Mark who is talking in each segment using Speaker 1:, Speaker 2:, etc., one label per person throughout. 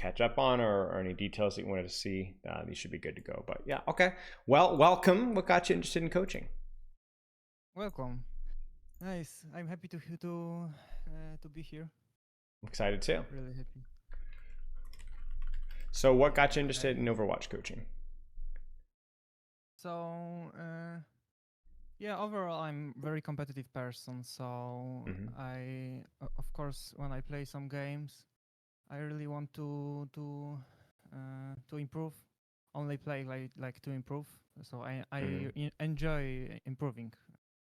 Speaker 1: catch up on, or any details that you wanted to see, these should be good to go. But yeah, okay. Well, welcome. What got you interested in coaching?
Speaker 2: Welcome. Nice. I'm happy to be here.
Speaker 1: I'm excited too.
Speaker 2: Really happy.
Speaker 1: So what got you interested
Speaker 2: Okay.
Speaker 1: in Overwatch coaching?
Speaker 2: So yeah, overall I'm very competitive person. So
Speaker 1: Mm-hmm.
Speaker 2: of course, when I play some games, I really want to improve. Only play like to improve. So
Speaker 1: Mm-hmm.
Speaker 2: enjoy improving.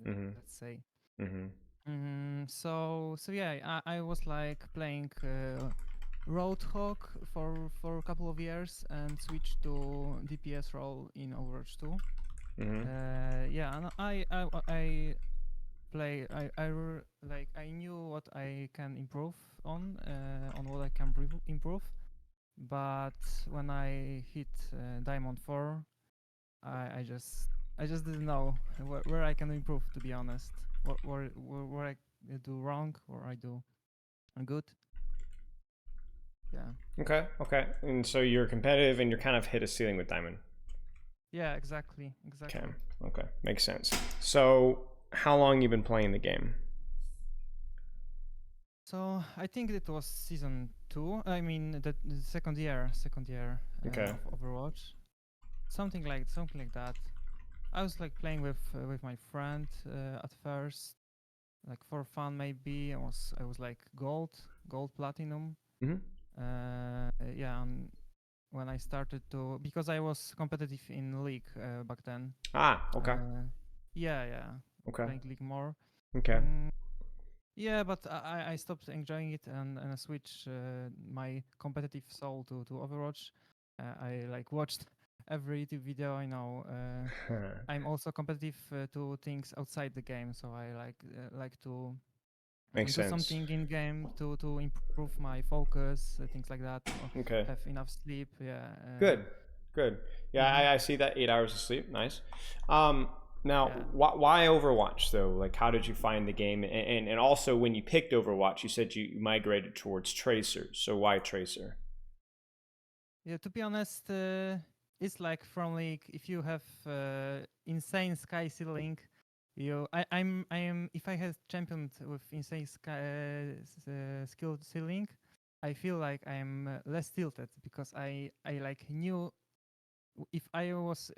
Speaker 1: Mm-hmm.
Speaker 2: Let's say.
Speaker 1: Mm-hmm.
Speaker 2: So yeah, I was like playing Roadhog for a couple of years and switched to DPS role in Overwatch 2.
Speaker 1: Mm-hmm.
Speaker 2: Yeah, and I play like I knew what I can improve on what I can improve, but when I hit Diamond 4, I just didn't know where I can improve, to be honest. Where I do wrong or I do good. Yeah.
Speaker 1: Okay. Okay. And so you're competitive, and you're kind of hit a ceiling with Diamond.
Speaker 2: Yeah, exactly.
Speaker 1: Okay.
Speaker 2: Exactly.
Speaker 1: Okay. Makes sense. So how long you been playing the game?
Speaker 2: So I think it was season 2. I mean the second year
Speaker 1: Okay.
Speaker 2: of Overwatch. Something like that. I was like playing with my friend at first, like for fun maybe. I was like gold platinum.
Speaker 1: Mm-hmm.
Speaker 2: Yeah, and when I started to, because I was competitive in League back then.
Speaker 1: Ah. Okay.
Speaker 2: Yeah,
Speaker 1: Okay.
Speaker 2: playing League more.
Speaker 1: Okay.
Speaker 2: Mm, yeah, but I stopped enjoying it and I switched my competitive soul to Overwatch. I like watched every YouTube video. I know I'm also competitive to things outside the game, so I like to
Speaker 1: Makes
Speaker 2: do
Speaker 1: sense.
Speaker 2: something in game to improve my focus, things like that, or
Speaker 1: Okay.
Speaker 2: have enough sleep. Yeah.
Speaker 1: Good. Good. Yeah,
Speaker 2: Mm-hmm.
Speaker 1: I see that 8 hours of sleep. Nice. Um, now,
Speaker 2: Yeah.
Speaker 1: why Overwatch though? Like, how did you find the game? And also, when you picked Overwatch, you said you migrated towards Tracer. So why Tracer?
Speaker 2: Yeah, to be honest, it's like from League. If you have insane sky ceiling, I am. If I had championed with insane skill ceiling, I feel like I'm less tilted because I like knew if I was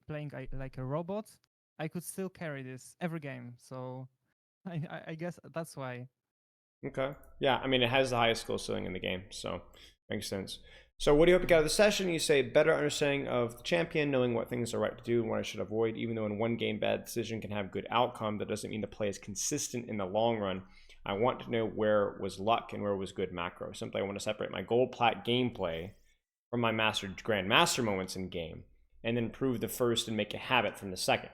Speaker 2: playing like a robot, I could still carry this every game. So I guess that's why.
Speaker 1: Okay. Yeah, I mean, it has the highest skill ceiling in the game, so makes sense. So, what do you hope to get out of the session? You say better understanding of the champion, knowing what things are right to do and what I should avoid. Even though in one game bad decision can have good outcome, that doesn't mean the play is consistent in the long run. I want to know where was luck and where was good macro. Simply, I want to separate my gold plat gameplay from my master grandmaster moments in game, and then improve the first and make a habit from the second.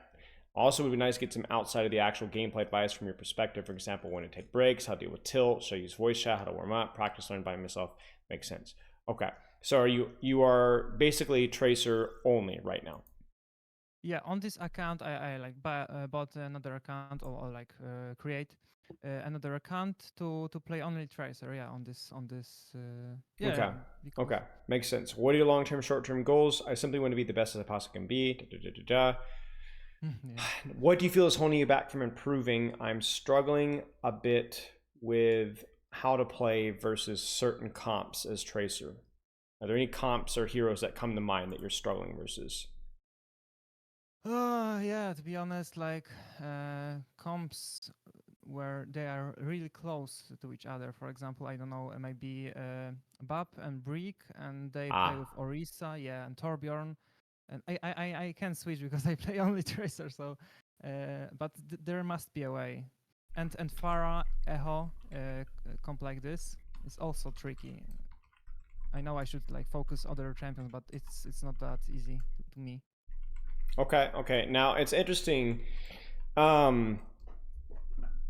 Speaker 1: Also, it would be nice to get some outside of the actual gameplay advice from your perspective. For example, when to take breaks, how to deal with tilt, should I use voice chat, how to warm up, practice learn by myself. Makes sense. Okay, so you are basically Tracer only right now.
Speaker 2: Yeah, on this account, I like bought another account or like create another account to play only Tracer. Yeah, on this.
Speaker 1: Okay.
Speaker 2: Yeah, because
Speaker 1: Okay. Makes sense. What are your long term, short term goals? I simply want to be the best as I possibly can be. Da, da, da, da, da.
Speaker 2: yeah.
Speaker 1: What do you feel is holding you back from improving? I'm struggling a bit with how to play versus certain comps as Tracer. Are there any comps or heroes that come to mind that you're struggling versus?
Speaker 2: Yeah. To be honest, like comps where they are really close to each other. For example, I don't know, maybe Bap and Breek, and they play with
Speaker 1: Ah,
Speaker 2: Orisa, yeah, and Torbjorn. And I can switch because I play only Tracer, so but there must be a way. And Pharah, Echo, comp like this is also tricky. I know I should like focus other champions, but it's not that easy to me.
Speaker 1: okay, okay. Now it's interesting um,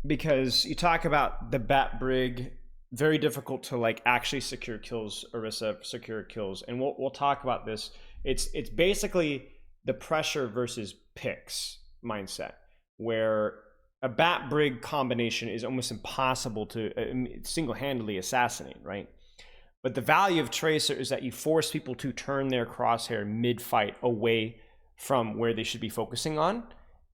Speaker 1: because you talk about the Bat Brig, very difficult to like actually secure kills, Orisa secure kills, and we'll talk about this. It's basically the pressure versus picks mindset, where a Bat Brig combination is almost impossible to single handedly assassinate, right? But the value of Tracer is that you force people to turn their crosshair mid-fight away from where they should be focusing on,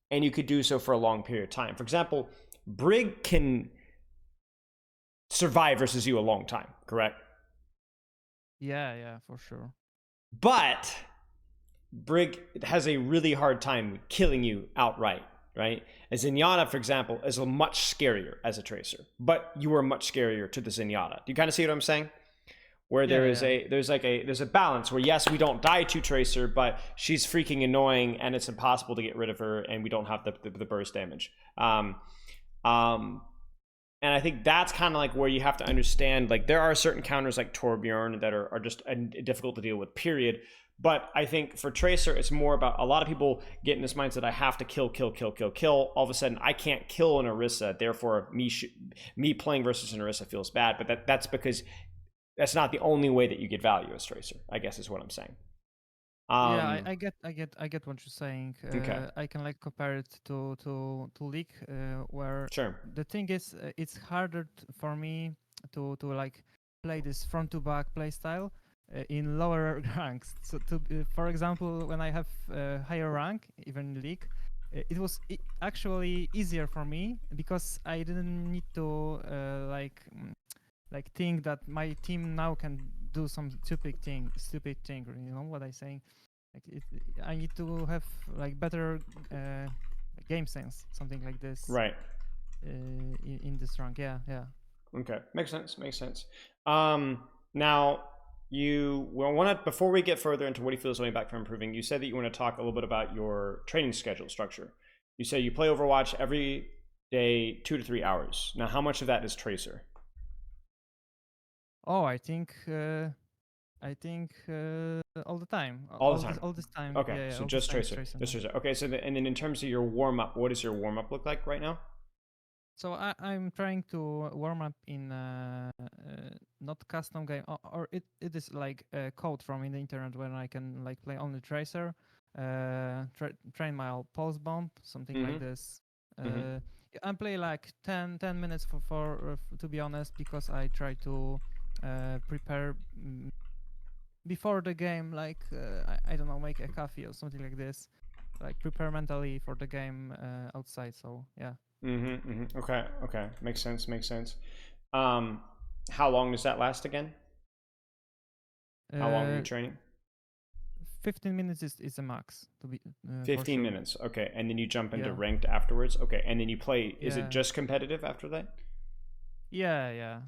Speaker 1: and you could do so for a long period of time. For example, Brig can survive versus you a long time, correct?
Speaker 2: Yeah, for sure.
Speaker 1: But Brig has a really hard time killing you outright, right? A Zenyatta, for example, is much scarier as a Tracer, but you are much scarier to the Zenyatta. Do you kind of see what I'm saying? Where
Speaker 2: Yeah.
Speaker 1: there's a balance where, yes, we don't die to Tracer, but she's freaking annoying and it's impossible to get rid of her, and we don't have the burst damage. Um, and I think that's kind of like where you have to understand, like, there are certain counters like Torbjorn that are just difficult to deal with, period. But I think for Tracer, it's more about, a lot of people get in this mindset, I have to kill. All of a sudden, I can't kill an Orisa, therefore me playing versus an Orisa feels bad. But that's because that's not the only way that you get value as Tracer, I guess is what I'm saying.
Speaker 2: Yeah,
Speaker 1: Um,
Speaker 2: I get what you're saying.
Speaker 1: okay,
Speaker 2: I can like compare it to League, where
Speaker 1: sure.
Speaker 2: the thing is, it's harder for me to like play this front to back play style in lower ranks. So for example, when I have higher rank, even in League, it was actually easier for me because I didn't need to like think that my team now can do some stupid thing. You know what I'm saying? Like I need to have like better uh, game sense, something like this
Speaker 1: Right.
Speaker 2: in this rank. Yeah.
Speaker 1: Okay, makes sense. Makes sense. Now you want to, before we get further into what he feels going back from improving, you said that you want to talk a little bit about your training schedule structure. You say you play Overwatch every day, 2 to 3 hours. Now, how much of that is Tracer?
Speaker 2: Oh, I think all the time,
Speaker 1: All the time.
Speaker 2: all this time.
Speaker 1: Okay,
Speaker 2: Yeah,
Speaker 1: so
Speaker 2: all this
Speaker 1: just
Speaker 2: time is
Speaker 1: Tracer,
Speaker 2: tracing.
Speaker 1: just
Speaker 2: Yeah.
Speaker 1: Tracer. Okay, so and then in terms of your warm up, what does your warm up look like right now?
Speaker 2: So I'm trying to warm up in not custom game, or it is like a code from in the internet when I can like play only Tracer, train my pulse bomb, something like
Speaker 1: Mm-hmm.
Speaker 2: this.
Speaker 1: Mm-hmm.
Speaker 2: I play like 10 minutes for to be honest, because I try to prepare before the game, like I don't know, make a coffee or something like this, like prepare mentally for the game outside. So yeah.
Speaker 1: Mm-hmm. Mm-hmm. Okay. Okay. Makes sense. Makes sense. Um, how long does that last again? How long are you
Speaker 2: Uh,
Speaker 1: training?
Speaker 2: 15 minutes is a max to be for
Speaker 1: 15
Speaker 2: sure.
Speaker 1: minutes. Okay. And then you jump into
Speaker 2: Yeah.
Speaker 1: ranked afterwards. Okay. And then you play, is it
Speaker 2: Yeah.
Speaker 1: just competitive after that?
Speaker 2: Yeah.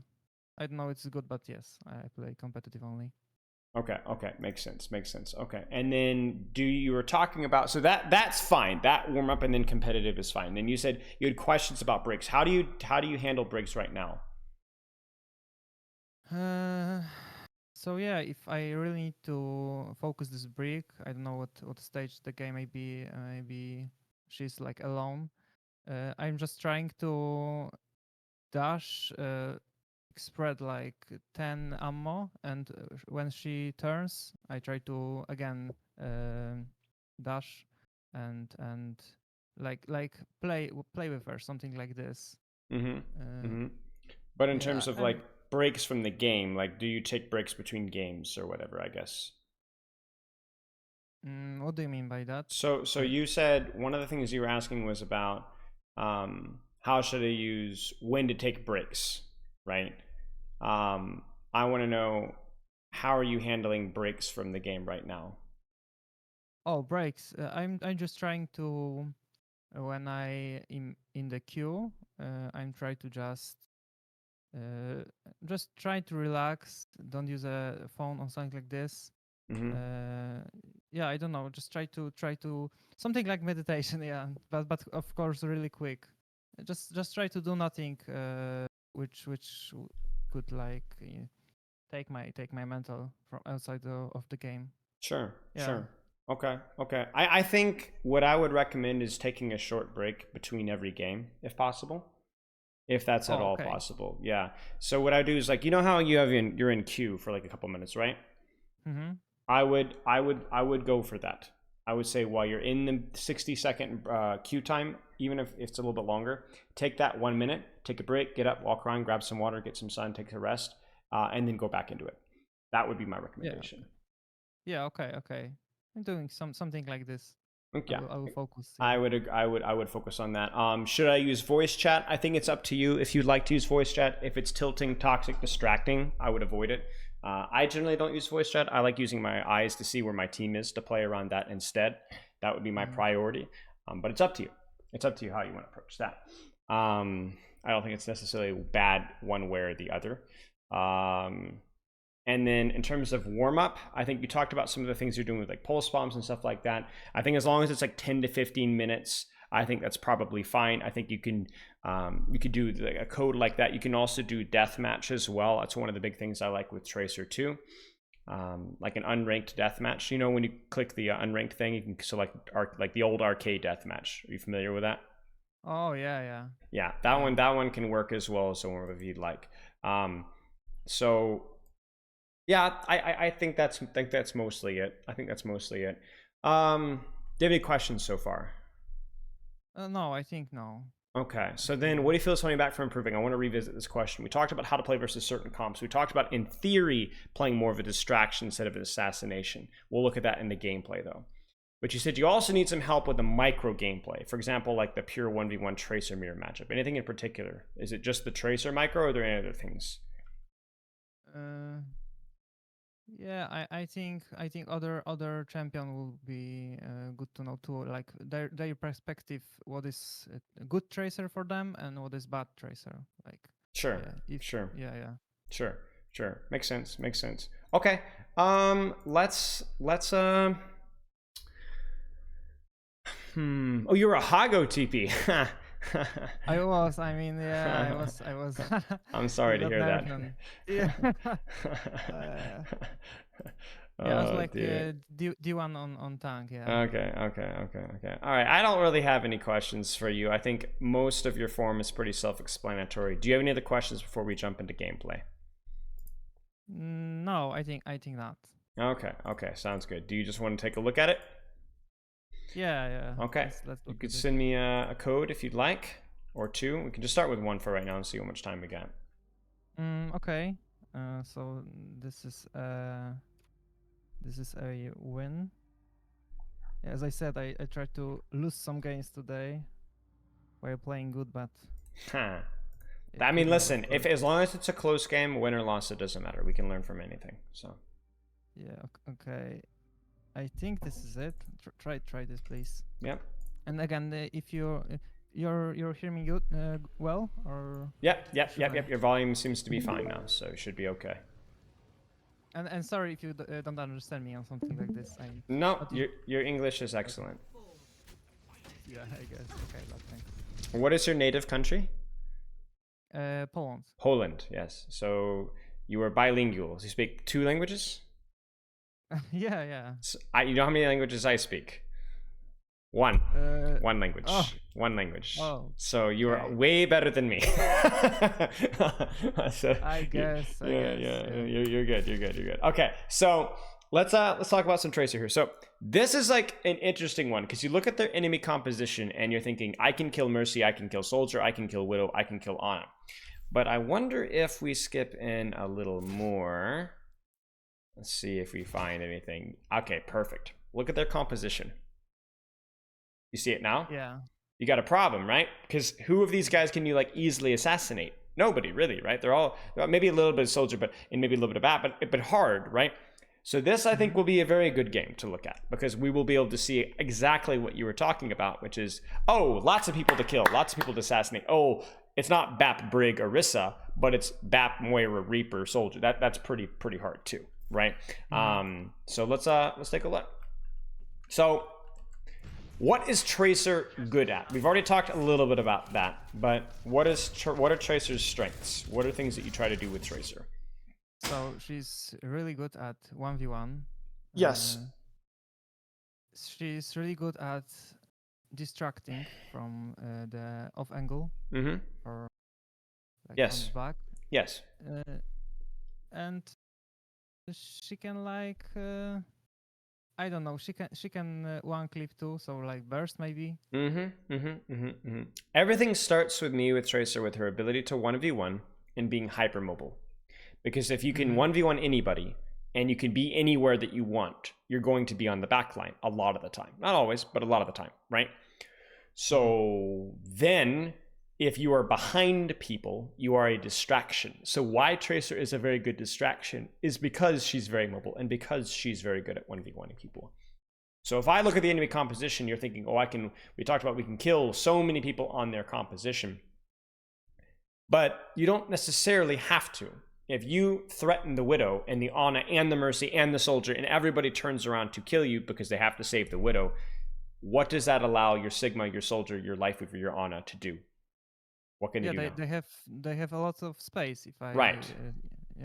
Speaker 2: I don't know it's good, but yes, I play competitive only.
Speaker 1: Okay. Okay. Makes sense. Makes sense. Okay. And then you were talking about, so that's fine. That warm up and then competitive is fine. Then you said you had questions about breaks. How do you handle breaks right now?
Speaker 2: Uh, so yeah, if I really need to focus this brick, I don't know what stage the game may be. Maybe she's like alone. I'm just trying to dash, spread like 10 ammo, and when she turns, I try to again dash and like play with her, something like this.
Speaker 1: Mm-hmm.
Speaker 2: Uh,
Speaker 1: Mm-hmm. But in
Speaker 2: yeah,
Speaker 1: terms of like breaks from the game, like do you take breaks between games or whatever, I guess?
Speaker 2: what do you mean by that?
Speaker 1: So
Speaker 2: I
Speaker 1: you said one of the things you were asking was about how should I use when to take breaks, right? Um, I want to know, how are you handling breaks from the game right now?
Speaker 2: Oh, breaks. I'm just trying to when I in the queue, I'm trying to uh, just try to relax. Don't use a phone or something like this.
Speaker 1: Mm-hmm.
Speaker 2: uh yeah, I don't know, just try to something like meditation. Yeah, but of course really quick. Just try to do nothing which could like take my mental from outside of the game.
Speaker 1: Sure,
Speaker 2: Yeah.
Speaker 1: sure. Okay, okay. I think what I would recommend is taking a short break between every game, if possible. If that's at
Speaker 2: Oh,
Speaker 1: all
Speaker 2: okay.
Speaker 1: possible. Yeah. So what I do is, like, you know how you're in queue for like a couple minutes, right?
Speaker 2: Mm-hmm.
Speaker 1: I would go for that. I would say while you're in the 60-second queue time, even if it's a little bit longer, take that 1 minute, take a break, get up, walk around, grab some water, get some sun, take a rest, and then go back into it. That would be my
Speaker 2: Yeah.
Speaker 1: recommendation.
Speaker 2: Yeah. Okay. Okay. I'm doing something like this.
Speaker 1: Yeah.
Speaker 2: I will focus. Yeah.
Speaker 1: I would focus on that. Should I use voice chat? I think it's up to you if you'd like to use voice chat. If it's tilting, toxic, distracting, I would avoid it. I generally don't use voice chat. I like using my eyes to see where my team is to play around that instead. That would be my priority. But it's up to you. It's up to you how you want to approach that. I don't think it's necessarily bad one way or the other. And then in terms of warm up, I think you talked about some of the things you're doing with like pulse bombs and stuff like that. I think as long as it's like 10 to 15 minutes, I think that's probably fine. I think you could do like a code like that. You can also do deathmatch as well. That's one of the big things I like with Tracer too. Like an unranked deathmatch. You know, when you click the unranked thing, you can select like the old arcade deathmatch. Are you familiar with that?
Speaker 2: Oh yeah.
Speaker 1: Yeah, that one can work as well as one if you'd like. So yeah, I think that's mostly it. I think that's mostly it. Do you have any questions so far?
Speaker 2: No, I think no.
Speaker 1: Okay, so then what do you feel is holding back from improving? I want to revisit this question. We talked about how to play versus certain comps. We talked about, in theory, playing more of a distraction instead of an assassination. We'll look at that in the gameplay, though. But you said you also need some help with the micro gameplay. For example, like the pure 1v1 Tracer mirror matchup. Anything in particular? Is it just the Tracer micro, or are there any other things?
Speaker 2: Yeah, I think other champion will be good to know too. Like their perspective, what is a good tracer for them and what is bad tracer. Like
Speaker 1: Sure,
Speaker 2: yeah,
Speaker 1: sure.
Speaker 2: Yeah.
Speaker 1: Sure. Makes sense. Okay. Let's Oh, you're a Hago TP.
Speaker 2: I was. I mean, yeah, I was.
Speaker 1: I'm sorry
Speaker 2: You
Speaker 1: to
Speaker 2: got
Speaker 1: hear that.
Speaker 2: nerfed. Yeah. Yeah, I was like
Speaker 1: dear.
Speaker 2: D1 on tank. Yeah.
Speaker 1: Okay. All right. I don't really have any questions for you. I think most of your form is pretty self-explanatory. Do you have any other questions before we jump into gameplay?
Speaker 2: No, I think not.
Speaker 1: Okay. Sounds good. Do you just want to take a look at it?
Speaker 2: Yeah.
Speaker 1: Okay.
Speaker 2: Let's
Speaker 1: You
Speaker 2: look
Speaker 1: could
Speaker 2: at it.
Speaker 1: send me a code if you'd like, or two. We can just start with one for right now and see how much time we got.
Speaker 2: Okay. So this is a win. Yeah, as I said, I tried to lose some games today while playing good, but
Speaker 1: Huh.
Speaker 2: it
Speaker 1: I mean,
Speaker 2: could not, of
Speaker 1: listen, if
Speaker 2: course.
Speaker 1: as long as it's a close game, win or loss, it doesn't matter. We can learn from anything. So
Speaker 2: Yeah. Okay. I think this is it. Try this, please.
Speaker 1: yep.
Speaker 2: And again, if you're hearing me good, well, or
Speaker 1: Yep.
Speaker 2: should I?
Speaker 1: Your volume seems to be fine now, so it should be okay.
Speaker 2: And sorry if you don't understand me on something like this.
Speaker 1: No,
Speaker 2: What is-
Speaker 1: your English is excellent.
Speaker 2: Yeah, I guess. Okay, but thanks.
Speaker 1: What is your native country?
Speaker 2: Poland.
Speaker 1: Poland. Yes. So you are bilingual. So you speak two languages.
Speaker 2: Yeah.
Speaker 1: So you know how many languages I speak? One. One language.
Speaker 2: Oh.
Speaker 1: One language.
Speaker 2: Oh,
Speaker 1: so you are
Speaker 2: okay.
Speaker 1: way better than me. So
Speaker 2: I guess.
Speaker 1: Yeah. You're good. Okay, so let's talk about some Tracer here. So this is like an interesting one because you look at their enemy composition and you're thinking, I can kill Mercy, I can kill Soldier, I can kill Widow, I can kill Ana. But I wonder if we skip in a little more. Let's see if we find anything. Okay, perfect. Look at their composition. You see it now?
Speaker 2: Yeah.
Speaker 1: You got a problem, right? Because who of these guys can you like easily assassinate? Nobody, really, right? They're all maybe a little bit of Soldier, and maybe a little bit of bat, but hard, right? So this, I think, will be a very good game to look at because we will be able to see exactly what you were talking about, which is, oh, lots of people to kill, lots of people to assassinate. Oh, it's not Bap, Brig, Orisa, but it's Bap, Moira, Reaper, Soldier. That's pretty hard too, right? So let's take a look. So what is Tracer good at? We've already talked a little bit about that, but what are Tracer's strengths? What are things that you try to do with Tracer?
Speaker 2: So she's really good at 1v1.
Speaker 1: Yes.
Speaker 2: She's really good at distracting from the off angle. Or like
Speaker 1: yes.
Speaker 2: on back.
Speaker 1: Yes.
Speaker 2: And she can like I don't know. She can one clip too. So like burst maybe.
Speaker 1: Everything starts with me with Tracer with her ability to 1v1 and being hypermobile. Because if you can 1v1 anybody and you can be anywhere that you want, you're going to be on the back line a lot of the time. Not always, but a lot of the time, right? So then if you are behind people, you are a distraction. So why Tracer is a very good distraction is because she's very mobile and because she's very good at 1v1ing people. So if I look at the enemy composition, you're thinking, oh, we talked about we can kill so many people on their composition. But you don't necessarily have to. If you threaten the Widow and the Ana and the Mercy and the Soldier and everybody turns around to kill you because they have to save the Widow, what does that allow your Sigma, your Soldier, your Lifeweaver, your Ana to do? What can they do now?
Speaker 2: They have a lot of space. If I
Speaker 1: Right.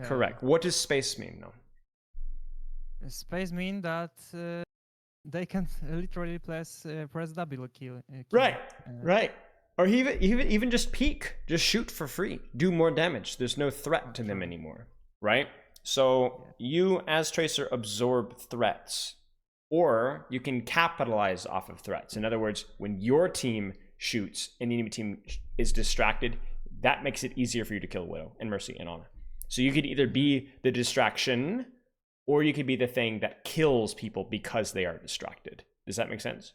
Speaker 1: Correct. What does space mean, though?
Speaker 2: Space mean that they can literally press double kill.
Speaker 1: Right. Or even just peek, just shoot for free, do more damage. There's no threat to them anymore, right? So you as Tracer absorb threats, or you can capitalize off of threats. In other words, when your team shoots and the enemy team is distracted, that makes it easier for you to kill Widow and Mercy and Ana. So you could either be the distraction, or you could be the thing that kills people because they are distracted. Does that make sense?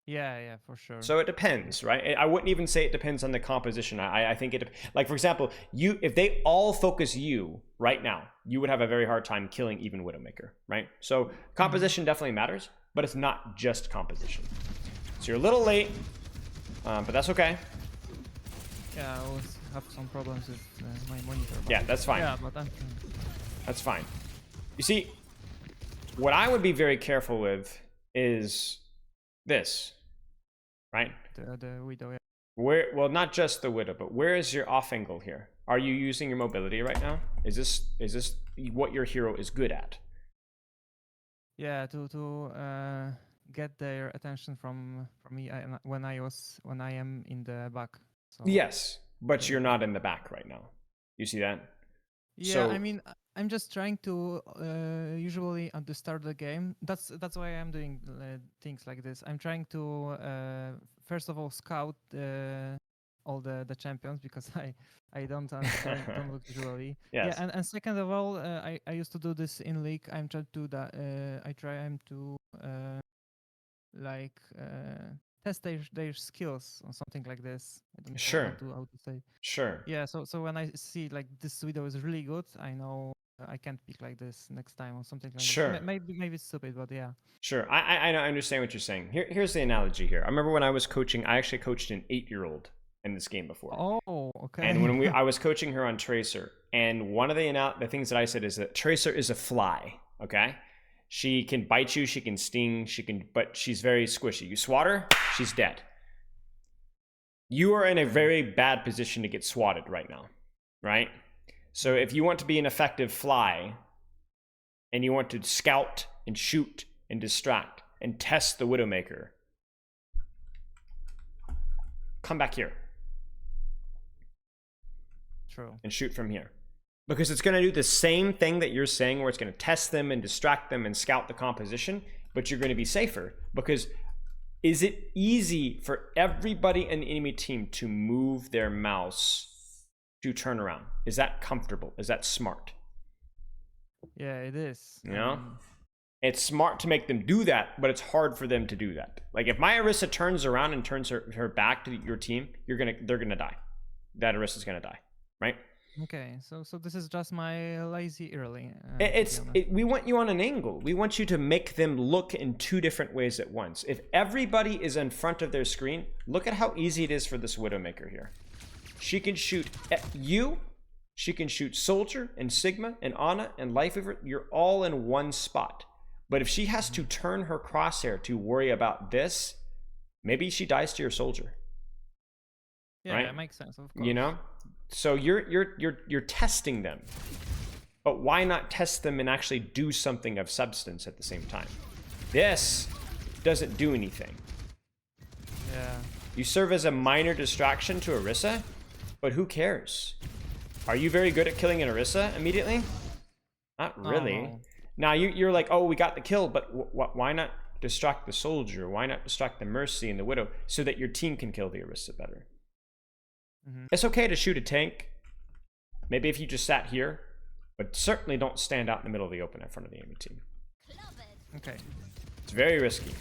Speaker 2: Yeah, for sure.
Speaker 1: So it depends, right? I wouldn't even say it depends on the composition. I think it, like for example, if they all focus you right now, you would have a very hard time killing even Widowmaker, right? So composition definitely matters, but it's not just composition. So you're a little late, but that's okay.
Speaker 2: Yeah, I always have some problems with my monitor.
Speaker 1: Yeah, that's fine.
Speaker 2: Yeah, but
Speaker 1: that's fine. You see, what I would be very careful with is this, right?
Speaker 2: The Widow. Yeah.
Speaker 1: Well, not just the Widow, but where is your off angle here? Are you using your mobility right now? Is this what your hero is good at?
Speaker 2: Yeah, to get their attention from me when I am in the back. So,
Speaker 1: yes, but you're not in the back right now. You see that?
Speaker 2: Yeah,
Speaker 1: so,
Speaker 2: I mean, I'm just trying to usually at the start of the game. That's why I'm doing things like this. I'm trying to first of all scout all the champions because I don't understand, don't look visually.
Speaker 1: yes.
Speaker 2: Yeah, and second of all, I used to do this in league. I'm trying to do that. I try to test their skills or something like this. I don't know how to say.
Speaker 1: Sure.
Speaker 2: Yeah, so when I see like this Widow is really good, I know I can't pick like this next time or something like
Speaker 1: this.
Speaker 2: Maybe it's stupid, but yeah.
Speaker 1: Sure. I understand what you're saying. Here's the analogy here. I remember when I was coaching, I actually coached an 8-year-old in this game before.
Speaker 2: Oh, okay.
Speaker 1: And when I was coaching her on Tracer, and one of the things that I said is that Tracer is a fly, okay? She can bite you, she can sting, but she's very squishy. You swat her, she's dead. You are in a very bad position to get swatted right now, right? So if you want to be an effective fly, and you want to scout and shoot and distract and test the Widowmaker, come back here.
Speaker 2: True.
Speaker 1: And shoot from here. Because it's going to do the same thing that you're saying, where it's going to test them and distract them and scout the composition, but you're going to be safer. Because is it easy for everybody in the enemy team to move their mouse to turn around? Is that comfortable? Is that smart?
Speaker 2: Yeah, it is.
Speaker 1: You know? It's smart to make them do that, but it's hard for them to do that. Like if my Orisa turns around and turns her back to your team, they're gonna die. That Orisa's gonna die, right?
Speaker 2: Okay, so this is just my lazy early.
Speaker 1: We want you on an angle. We want you to make them look in two different ways at once. If everybody is in front of their screen, look at how easy it is for this Widowmaker here. She can shoot at you. She can shoot Soldier and Sigma and Ana and Lifeweaver. You're all in one spot. But if she has to turn her crosshair to worry about this, maybe she dies to your Soldier.
Speaker 2: Yeah,
Speaker 1: right?
Speaker 2: That makes sense, of course.
Speaker 1: You know? So you're testing them. But why not test them and actually do something of substance at the same time? This doesn't do anything.
Speaker 2: Yeah.
Speaker 1: You serve as a minor distraction to Orisa, but who cares? Are you very good at killing an Orisa immediately? Not really.
Speaker 2: No.
Speaker 1: Now you're like, oh, we got the kill, but why not distract the Soldier? Why not distract the Mercy and the Widow so that your team can kill the Orisa better? It's okay to shoot a tank. Maybe if you just sat here But certainly don't stand out in the middle of the open in front of the enemy team.
Speaker 2: Okay.
Speaker 1: It's very risky.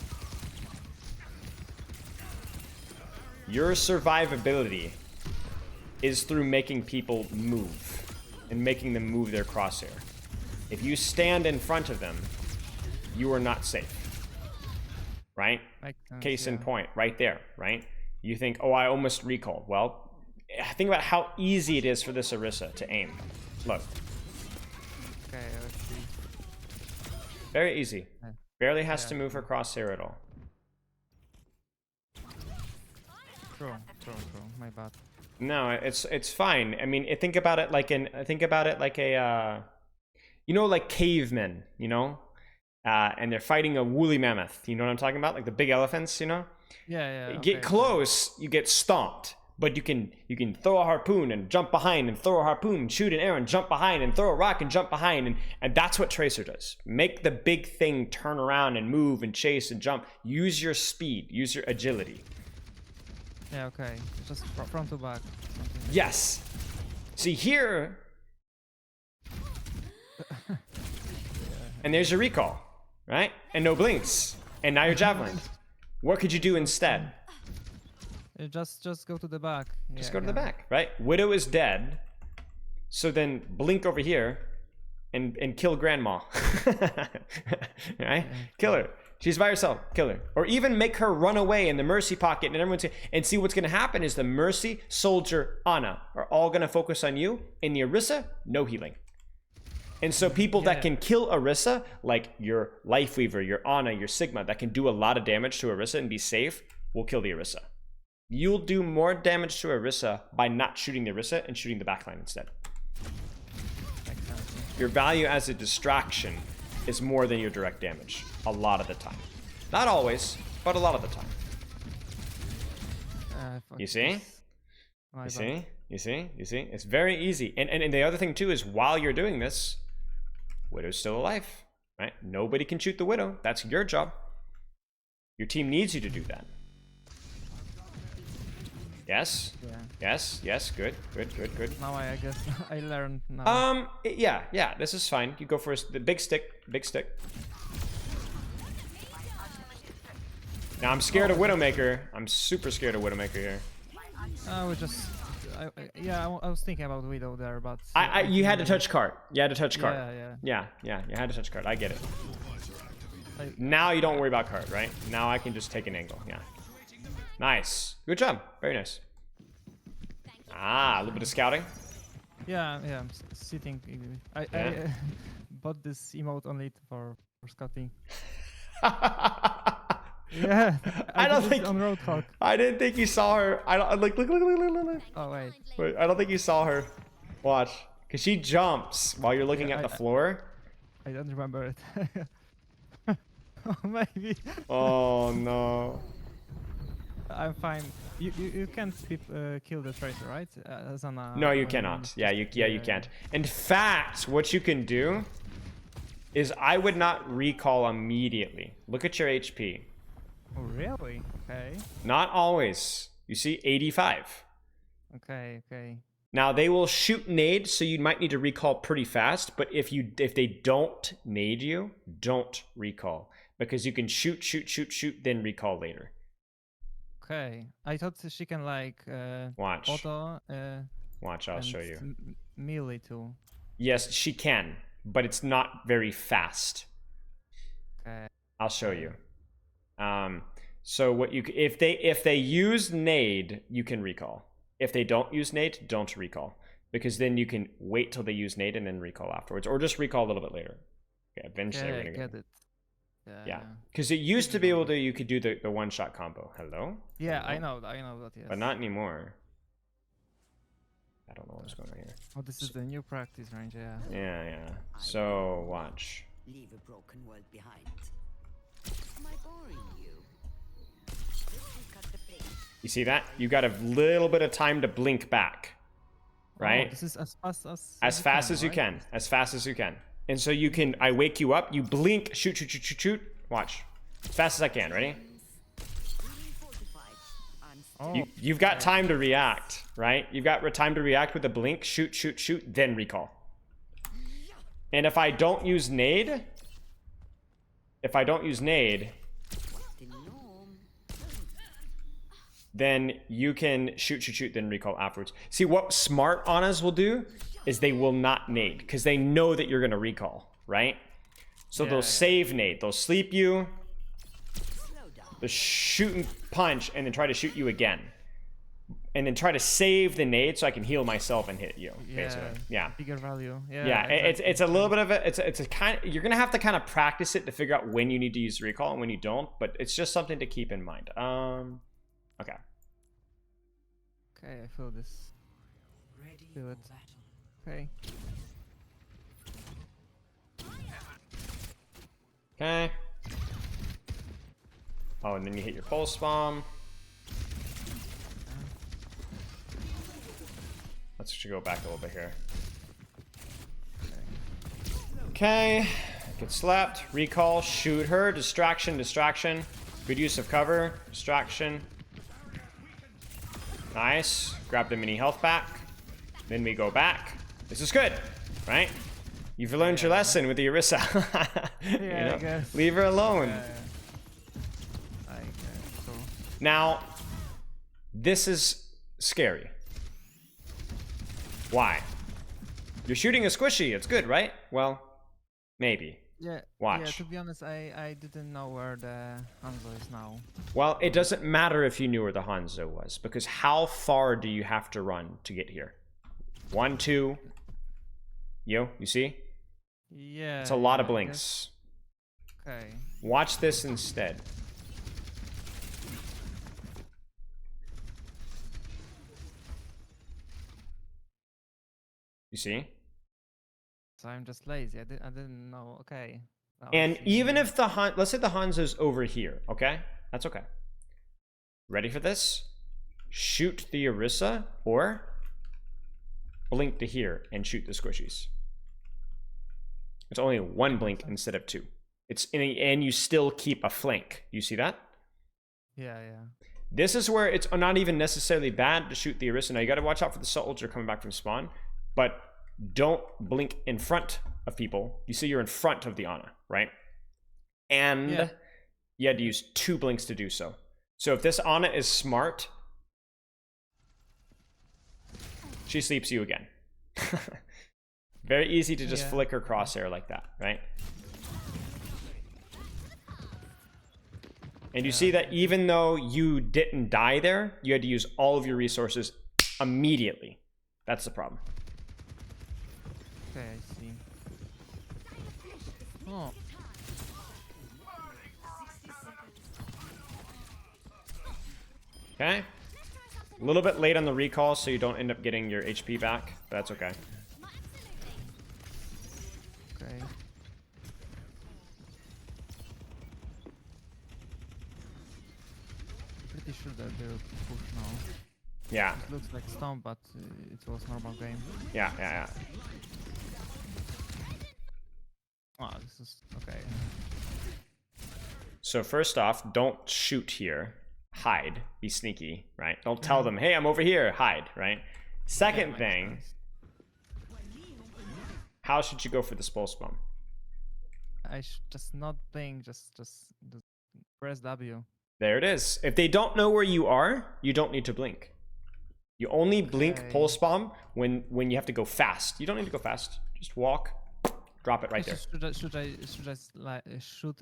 Speaker 1: Your survivability is through making people move and making them move their crosshair. If you stand in front of them, you are not safe. Right? Case in point, right there, right? You think, oh, I almost recalled. Well, think about how easy it is for this Orisa to aim. Look.
Speaker 2: Okay, let's see.
Speaker 1: Very easy. Barely has to move her crosshair at all.
Speaker 2: True. My bad.
Speaker 1: No, it's fine. I mean, think about it like a you know, like cavemen, you know, and they're fighting a woolly mammoth. You know what I'm talking about? Like the big elephants, you know.
Speaker 2: Yeah.
Speaker 1: Get close, you get stomped. But you can throw a harpoon and jump behind, and throw a harpoon and shoot an arrow and jump behind, and throw a rock and jump behind, and that's what Tracer does. Make the big thing turn around and move and chase and jump. Use your speed, use your agility.
Speaker 2: Yeah, okay. Just front to back.
Speaker 1: Yes. See here. And there's your recall, right? And no blinks. And now your javelin. What could you do instead?
Speaker 2: Just go to the back.
Speaker 1: Just go to the back, right? Widow is dead. So then blink over here and kill grandma. Right? Kill her. She's by herself. Kill her. Or even make her run away in the Mercy pocket and everyone's and see what's going to happen is the Mercy, Soldier, Ana are all going to focus on you. In the Orisa, no healing. And so people that can kill Orisa, like your Lifeweaver, your Ana, your Sigma, that can do a lot of damage to Orisa and be safe, will kill the Orisa. You'll do more damage to Orisa by not shooting the Orisa and shooting the backline instead. Your value as a distraction is more than your direct damage a lot of the time. Not always, but a lot of the time. You see? You see? You see? You see? It's very easy. And the other thing too is while you're doing this, Widow's still alive, right? Nobody can shoot the Widow. That's your job. Your team needs you to do that. Yes. Yeah. Yes. Good.
Speaker 2: Now I guess I learned now.
Speaker 1: Yeah. This is fine. You go for the big stick. Now I'm scared of Widowmaker. I'm super scared of Widowmaker here.
Speaker 2: I was thinking about Widow there, but
Speaker 1: you had to touch cart. You had to touch cart.
Speaker 2: Yeah.
Speaker 1: You had to touch cart. I get it. Now you don't worry about cart, right? Now I can just take an angle. Yeah. Nice. Good job. Very nice. A little bit of scouting.
Speaker 2: Yeah, I'm sitting. I bought this emote only for scouting. Yeah, I don't think on Roadhog.
Speaker 1: I didn't think you saw her. I don't look.
Speaker 2: Oh wait.
Speaker 1: Wait, I don't think you saw her. Watch, cause she jumps while you're looking at the floor.
Speaker 2: I don't remember it. Oh, maybe.
Speaker 1: Oh no.
Speaker 2: I'm fine. You can't kill the Tracer, right?
Speaker 1: No, you cannot. You can't. In fact, what you can do is I would not recall immediately. Look at your HP.
Speaker 2: Oh, really? Okay.
Speaker 1: Not always. You see, 85.
Speaker 2: Okay.
Speaker 1: Now they will shoot nade, so you might need to recall pretty fast. But if they don't nade you, don't recall because you can shoot, then recall later.
Speaker 2: Okay, I thought she can like
Speaker 1: watch.
Speaker 2: Auto.
Speaker 1: Watch, I'll show you.
Speaker 2: Melee too.
Speaker 1: Yes, she can, but it's not very fast.
Speaker 2: Okay.
Speaker 1: I'll show you. So what if they use nade, you can recall. If they don't use nade, don't recall because then you can wait till they use nade and then recall afterwards, or just recall a little bit later. Okay, eventually we're gonna get it. Yeah, because it used to be able to. You could do the one-shot combo. Hello.
Speaker 2: Yeah, hello? I know that. Yes.
Speaker 1: But not anymore. I don't know what's going on here.
Speaker 2: Oh, this is the new practice range. Yeah.
Speaker 1: Yeah. So watch.
Speaker 3: Leave a broken world behind. Am I boring you?
Speaker 1: You see that? You got a little bit of time to blink back, right?
Speaker 2: Oh, this is as fast as
Speaker 1: you can. As fast as you can. And so you can, I wake you up, you blink, shoot. Watch. As fast as I can, ready? You've got time to react, right? You've got time to react with a blink, shoot, then recall. And if I don't use nade,
Speaker 3: The gnome.
Speaker 1: then you can shoot, then recall afterwards. See, what smart Anas will do is they will not nade, because they know that you're going to recall, right? So
Speaker 2: Yeah,
Speaker 1: they'll
Speaker 2: yeah.
Speaker 1: save nade. They'll sleep you,
Speaker 3: Slow down.
Speaker 1: they'll shoot and punch, and then try to shoot you again. And then try to save the nade so I can heal myself and hit you, basically. Yeah.
Speaker 2: Bigger value. Yeah.
Speaker 1: Yeah,
Speaker 2: exactly.
Speaker 1: it's a little bit of a it's a kind you're gonna have to kind of practice it to figure out when you need to use recall and when you don't, but it's just something to keep in mind. Okay.
Speaker 2: Okay, I feel this.
Speaker 3: Ready
Speaker 2: Feel
Speaker 3: for
Speaker 2: it.
Speaker 3: battle.
Speaker 2: Okay.
Speaker 1: Okay. Oh, and then you hit your pulse bomb. Let's actually go back a little bit here. Okay. Get slapped. Recall. Shoot her. Distraction. Distraction. Good use of cover. Distraction. Nice. Grab the mini health back. Then we go back. This is good, right? You've learned your lesson with the Orisa.
Speaker 2: Yeah, I guess.
Speaker 1: Leave her alone.
Speaker 2: I guess so.
Speaker 1: Now, this is scary. Why? You're shooting a squishy. It's good, right? Well, maybe.
Speaker 2: Yeah.
Speaker 1: Watch.
Speaker 2: Yeah. To be honest, I didn't know where the Hanzo is now.
Speaker 1: Well, it doesn't matter if you knew where the Hanzo was, because how far do you have to run to get here? 1, 2. You see?
Speaker 2: Yeah.
Speaker 1: It's a lot of
Speaker 2: I
Speaker 1: blinks.
Speaker 2: guess. Okay.
Speaker 1: Watch this instead. You see?
Speaker 2: So I'm just lazy. I didn't know. Okay. Now I
Speaker 1: And
Speaker 2: see.
Speaker 1: even if the let's say the Hanzo's over here, okay? That's okay. Ready for this? Shoot the Orisa or blink to here and shoot the squishies. It's only 1 blink instead of 2. And you still keep a flank. You see that?
Speaker 2: Yeah. Yeah.
Speaker 1: This is where it's not even necessarily bad to shoot the Orisa. Now you got to watch out for the soldier coming back from spawn, but don't blink in front of people. You see you're in front of the Ana, right? And
Speaker 2: Yeah.
Speaker 1: you had to use 2 blinks to do so. So if this Ana is smart, she sleeps you again. Very easy to just
Speaker 2: Yeah.
Speaker 1: flicker crosshair like that, right? And you see that even though you didn't die there, you had to use all of your resources immediately. That's the problem.
Speaker 2: Okay. I see. Oh.
Speaker 1: Okay? A little bit late on the recall, so you don't end up getting your HP back, but that's okay.
Speaker 2: Okay. Pretty sure that they will push now.
Speaker 1: Yeah,
Speaker 2: It looks like Stomp, but it was normal game.
Speaker 1: yeah.
Speaker 2: Oh, this is okay.
Speaker 1: So first off, don't shoot here. Hide. Be sneaky, right? Don't tell them, hey, I'm over here. Hide, right? Second
Speaker 2: Makes
Speaker 1: thing,
Speaker 2: sense.
Speaker 1: how should you go for this pulse bomb?
Speaker 2: I should just not blink. Just press W.
Speaker 1: There it is. If they don't know where you are, you don't need to blink. You only blink
Speaker 2: Okay.
Speaker 1: pulse bomb when you have to go fast. You don't need to go fast. Just walk, drop it right there.
Speaker 2: Should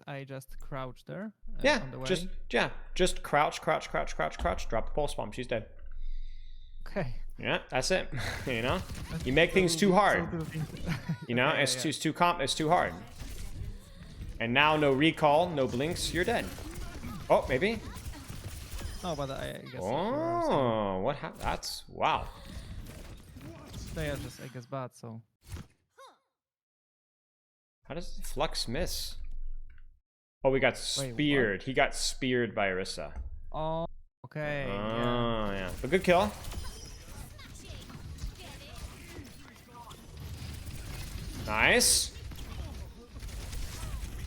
Speaker 2: I just crouch there?
Speaker 1: Yeah,
Speaker 2: On the way?
Speaker 1: just crouch, drop the pulse bomb. She's dead.
Speaker 2: Okay.
Speaker 1: Yeah, that's it. You know, you make things too hard. You know,
Speaker 2: Okay,
Speaker 1: it's
Speaker 2: yeah.
Speaker 1: it's too hard. And now no recall, no blinks, you're dead. Oh, maybe.
Speaker 2: No, but I guess.
Speaker 1: Oh, what happened? That's wow.
Speaker 2: They are just, I guess, bad. So.
Speaker 1: How does the Flux miss? Oh, we got
Speaker 2: Wait, what?
Speaker 1: speared. He got speared by Orisa.
Speaker 2: Oh. Okay. Yeah.
Speaker 1: Oh, yeah. But good kill. Nice.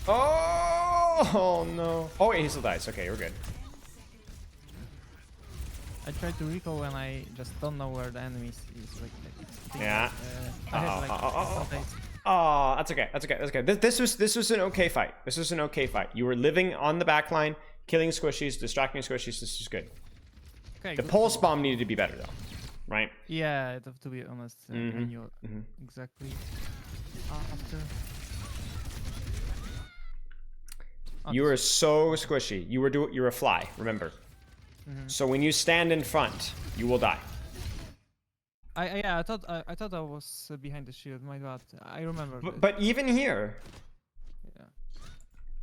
Speaker 1: Oh no. Oh wait, he still dies. Okay, we're good.
Speaker 2: I tried to recall when I just don't know where the enemy is. Like,
Speaker 1: Yeah.
Speaker 2: I had like
Speaker 1: Uh-oh. Oh, that's okay. That's okay. That's okay. This was an okay fight. This was an okay fight. You were living on the back line, killing squishies, distracting squishies. This is good.
Speaker 2: Okay.
Speaker 1: The
Speaker 2: good.
Speaker 1: pulse bomb needed to be better though, right?
Speaker 2: Yeah, to be honest, I knew exactly after.
Speaker 1: You were so squishy. You're a fly. Remember. So when you stand in front, you will die.
Speaker 2: I thought I was behind the shield. My God, I remember.
Speaker 1: But even here,
Speaker 2: Yeah.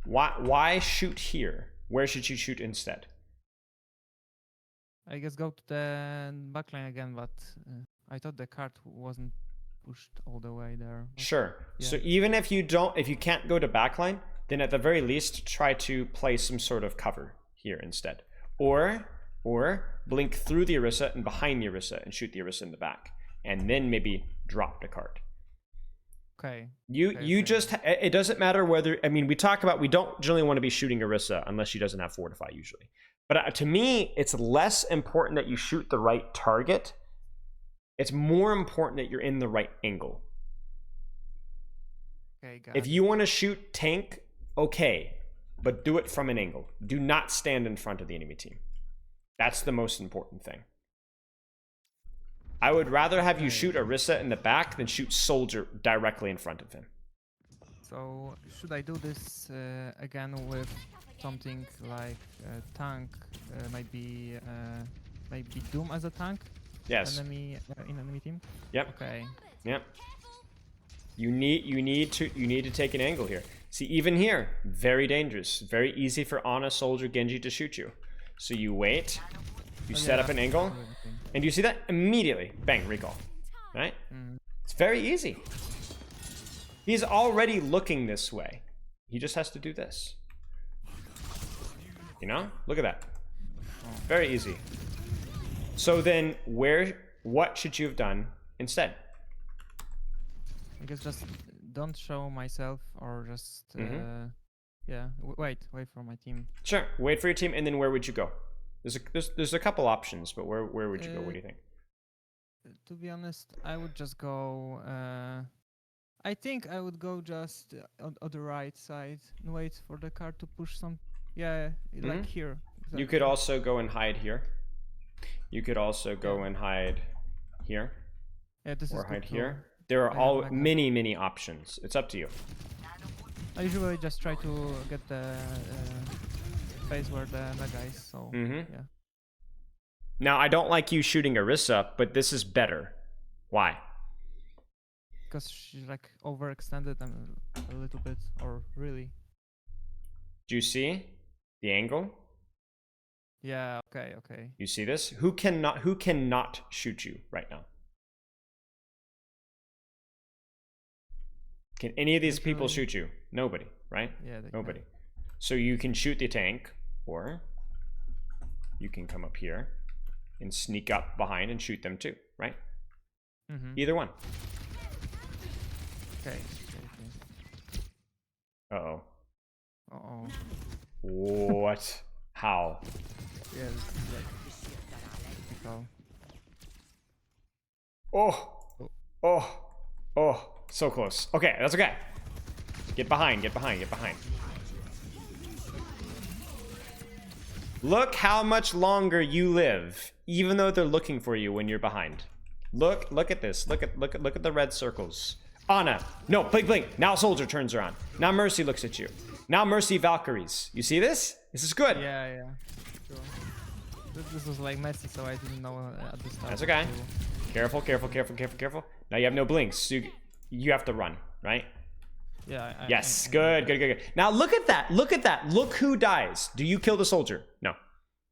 Speaker 1: why shoot here? Where should you shoot instead?
Speaker 2: I guess go to the backline again, but I thought the cart wasn't pushed all the way there. But
Speaker 1: Sure.
Speaker 2: yeah.
Speaker 1: So even if you can't go to backline, then at the very least try to play some sort of cover here instead, or blink through the Orisa and behind the Orisa and shoot the Orisa in the back, and then maybe drop the cart.
Speaker 2: Okay.
Speaker 1: You just, it doesn't matter whether, I mean, we don't generally want to be shooting Orisa unless she doesn't have Fortify usually. But to me, it's less important that you shoot the right target. It's more important that you're in the right angle.
Speaker 2: Okay, got
Speaker 1: If
Speaker 2: it.
Speaker 1: you want to shoot tank, okay, but do it from an angle. Do not stand in front of the enemy team. That's the most important thing. I would rather have you shoot Orisa in the back than shoot Soldier directly in front of him.
Speaker 2: So should I do this again with something like tank? Maybe Doom as a tank.
Speaker 1: Yes.
Speaker 2: Enemy in enemy team.
Speaker 1: Yep.
Speaker 2: Okay.
Speaker 1: Yep. You need to take an angle here. See, even here, very dangerous. Very easy for Ana, Soldier, Genji to shoot you. So you wait, you set up an angle, and you see that immediately, bang, recall. Right? It's very easy. He's already looking this way. He just has to do this. You know? Look at that. Very easy. So then, what should you have done instead?
Speaker 2: I guess just don't show myself, or just yeah, wait for my team.
Speaker 1: Sure. Wait for your team, and then where would you go? There's a couple options, but where would you go? What do you think?
Speaker 2: To be honest, I would just go. I think I would go just on the right side and wait for the car to push some. Yeah, like here. Exactly.
Speaker 1: You could also go and hide here. You could also go and hide here.
Speaker 2: Yeah, this
Speaker 1: or
Speaker 2: is
Speaker 1: hide
Speaker 2: good
Speaker 1: here.
Speaker 2: too.
Speaker 1: There are
Speaker 2: I
Speaker 1: all
Speaker 2: have
Speaker 1: many options. It's up to you.
Speaker 2: I usually just try to get the phase where the mega is. So yeah.
Speaker 1: Now I don't like you shooting Orisa, but this is better. Why?
Speaker 2: Because she's like overextended a little bit, or really.
Speaker 1: Do you see the angle?
Speaker 2: Yeah. Okay. Okay.
Speaker 1: You see this? Who cannot shoot you right now? Can any of these people shoot you? Nobody, right?
Speaker 2: Yeah.
Speaker 1: Nobody. So you can shoot the tank, or you can come up here and sneak up behind and shoot them too, right? Either one.
Speaker 2: Okay.
Speaker 1: Uh-oh.
Speaker 2: Uh-oh.
Speaker 1: What? How?
Speaker 2: Yeah, this is like typical.
Speaker 1: Oh, so close. Okay, that's okay. Get behind. Look how much longer you live, even though they're looking for you when you're behind. Look at this. Look at the red circles. Ana, no, blink. Now Soldier turns around. Now Mercy looks at you. Now Mercy Valkyries. You see this? This is good.
Speaker 2: Yeah. Sure. This was like messy, so I didn't know at the start.
Speaker 1: That's okay. Careful. Now you have no blinks, so you have to run, right?
Speaker 2: Yeah.
Speaker 1: Yes, good. Now look at that. Look who dies. Do you kill the Soldier? No.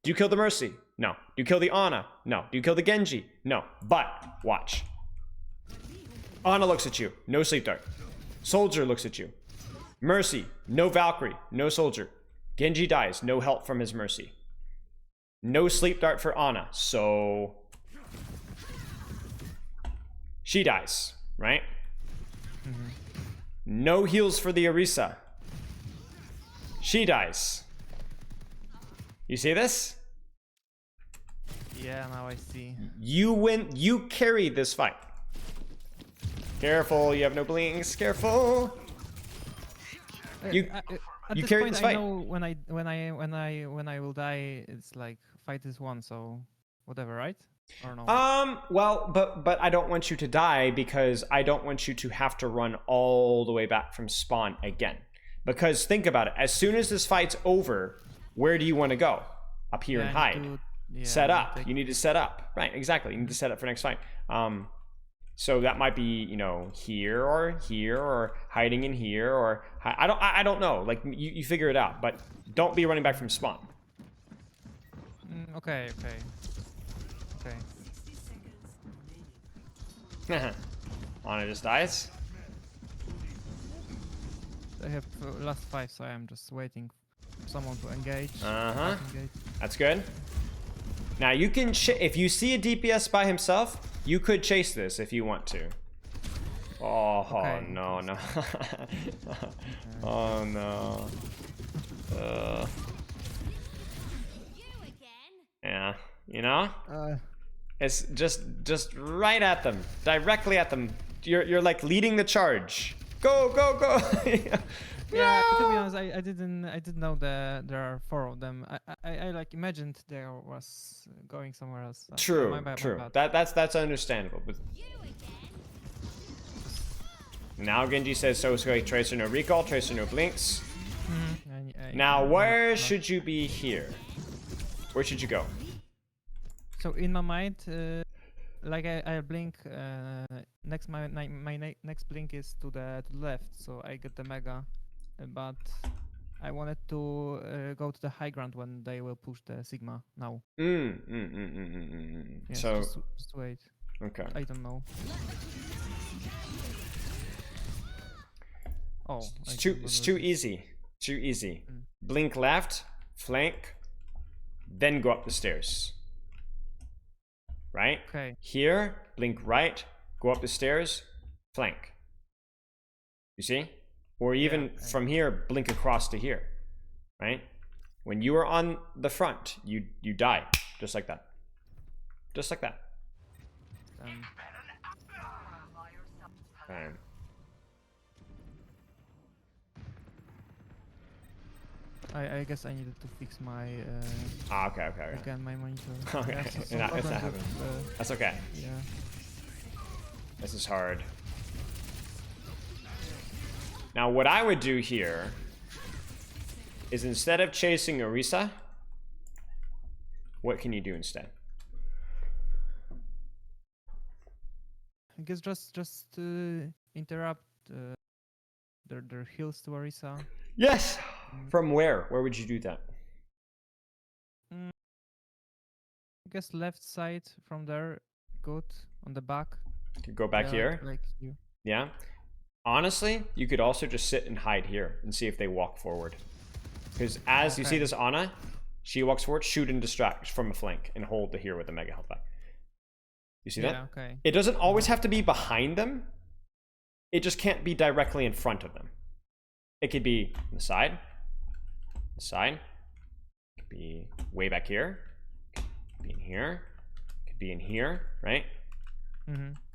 Speaker 1: Do you kill the Mercy? No. Do you kill the Ana? No. Do you kill the Genji? No. But watch. Ana looks at you. No sleep dart. Soldier looks at you. Mercy. No Valkyrie. No Soldier. Genji dies. No help from his Mercy. No sleep dart for Ana. So she dies, right? No heals for the Orisa. She dies. You see this?
Speaker 2: Yeah, now I see.
Speaker 1: You win. You carry this fight. Careful, you have no blinks. Careful. You
Speaker 2: at
Speaker 1: you
Speaker 2: this
Speaker 1: carried
Speaker 2: point,
Speaker 1: this
Speaker 2: I
Speaker 1: fight.
Speaker 2: know when I will die, it's like fight is won. So whatever, right? Or no?
Speaker 1: Well, but I don't want you to die because I don't want you to have to run all the way back from spawn again. Because think about it. As soon as this fight's over, where do you want to go? Up here
Speaker 2: Yeah,
Speaker 1: and
Speaker 2: I
Speaker 1: hide.
Speaker 2: need to,
Speaker 1: Set up.
Speaker 2: take-
Speaker 1: You need to set up. Right, exactly. You need to set up for next fight. So that might be, you know, here or hiding in here or I don't know. Like you figure it out, but don't be running back from spawn.
Speaker 2: Okay.
Speaker 1: Ana just dies.
Speaker 2: I have last 5, so I'm just waiting for someone to engage.
Speaker 1: Uh-huh.
Speaker 2: Engage.
Speaker 1: That's good. Now you can if you see a DPS by himself, you could chase this if you want to. Oh,
Speaker 2: Okay.
Speaker 1: no. Oh no. Yeah, you know? It's just right at them, directly at them. You're like leading the charge. Go.
Speaker 2: Yeah, to be honest, I didn't know that there are 4 of them. I like imagined there was going somewhere else. So
Speaker 1: True,
Speaker 2: my bad,
Speaker 1: true.
Speaker 2: my bad.
Speaker 1: That's understandable. But now Genji says so is going Tracer no recall, Tracer no blinks. Now where should you be here? Where should you go?
Speaker 2: So in my mind, like I blink. Next my next blink is to the left, so I get the mega. But I wanted to go to the high ground when they will push the Sigma now. Yes,
Speaker 1: So
Speaker 2: just wait.
Speaker 1: okay.
Speaker 2: I don't know. Oh,
Speaker 1: It's too easy. Too easy. Blink left, flank, then go up the stairs. Right?
Speaker 2: Okay.
Speaker 1: Here, blink right, go up the stairs, flank. You see? Or even from here, blink across to here. Right? When you are on the front, you die. Just like that. Just like that.
Speaker 2: I guess I needed to fix my
Speaker 1: Okay.
Speaker 2: again my monitor.
Speaker 1: Okay,
Speaker 2: I have some
Speaker 1: it's not
Speaker 2: problem
Speaker 1: happening.
Speaker 2: with,
Speaker 1: That's okay.
Speaker 2: yeah.
Speaker 1: This is hard. Now what I would do here is instead of chasing Orisa, what can you do instead?
Speaker 2: I guess just interrupt their heals to Orisa.
Speaker 1: Yes! From where? Where would you do that?
Speaker 2: I guess left side from there, good on the back.
Speaker 1: You could go back
Speaker 2: Yeah,
Speaker 1: here.
Speaker 2: like you.
Speaker 1: Yeah. Honestly, you could also just sit and hide here and see if they walk forward. Because as you see this Ana, she walks forward, shoot and distract from a flank and hold the here with the mega health back. You see that?
Speaker 2: Yeah, okay.
Speaker 1: It doesn't always have to be behind them. It just can't be directly in front of them. It could be on the side. The side. It could be way back here. It could be in here. It could be in here, right?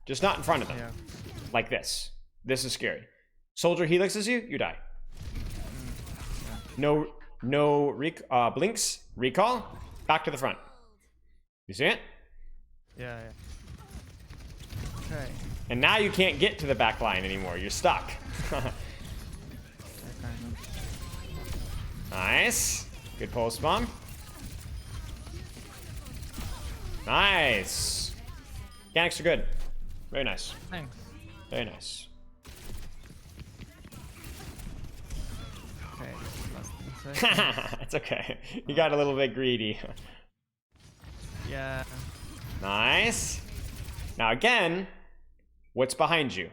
Speaker 1: Just not in front of them.
Speaker 2: Yeah.
Speaker 1: Like this. This is scary. Soldier helixes you, you die. No blinks, recall, back to the front. You see it?
Speaker 2: Yeah. Okay.
Speaker 1: And now you can't get to the back line anymore. You're stuck. Nice. Good pulse bomb. Nice. Mechanics are good. Very nice.
Speaker 2: Thanks.
Speaker 1: Very nice.
Speaker 2: Okay. Last second.
Speaker 1: It's okay. You got a little bit greedy.
Speaker 2: Yeah.
Speaker 1: Nice. Now again, what's behind you?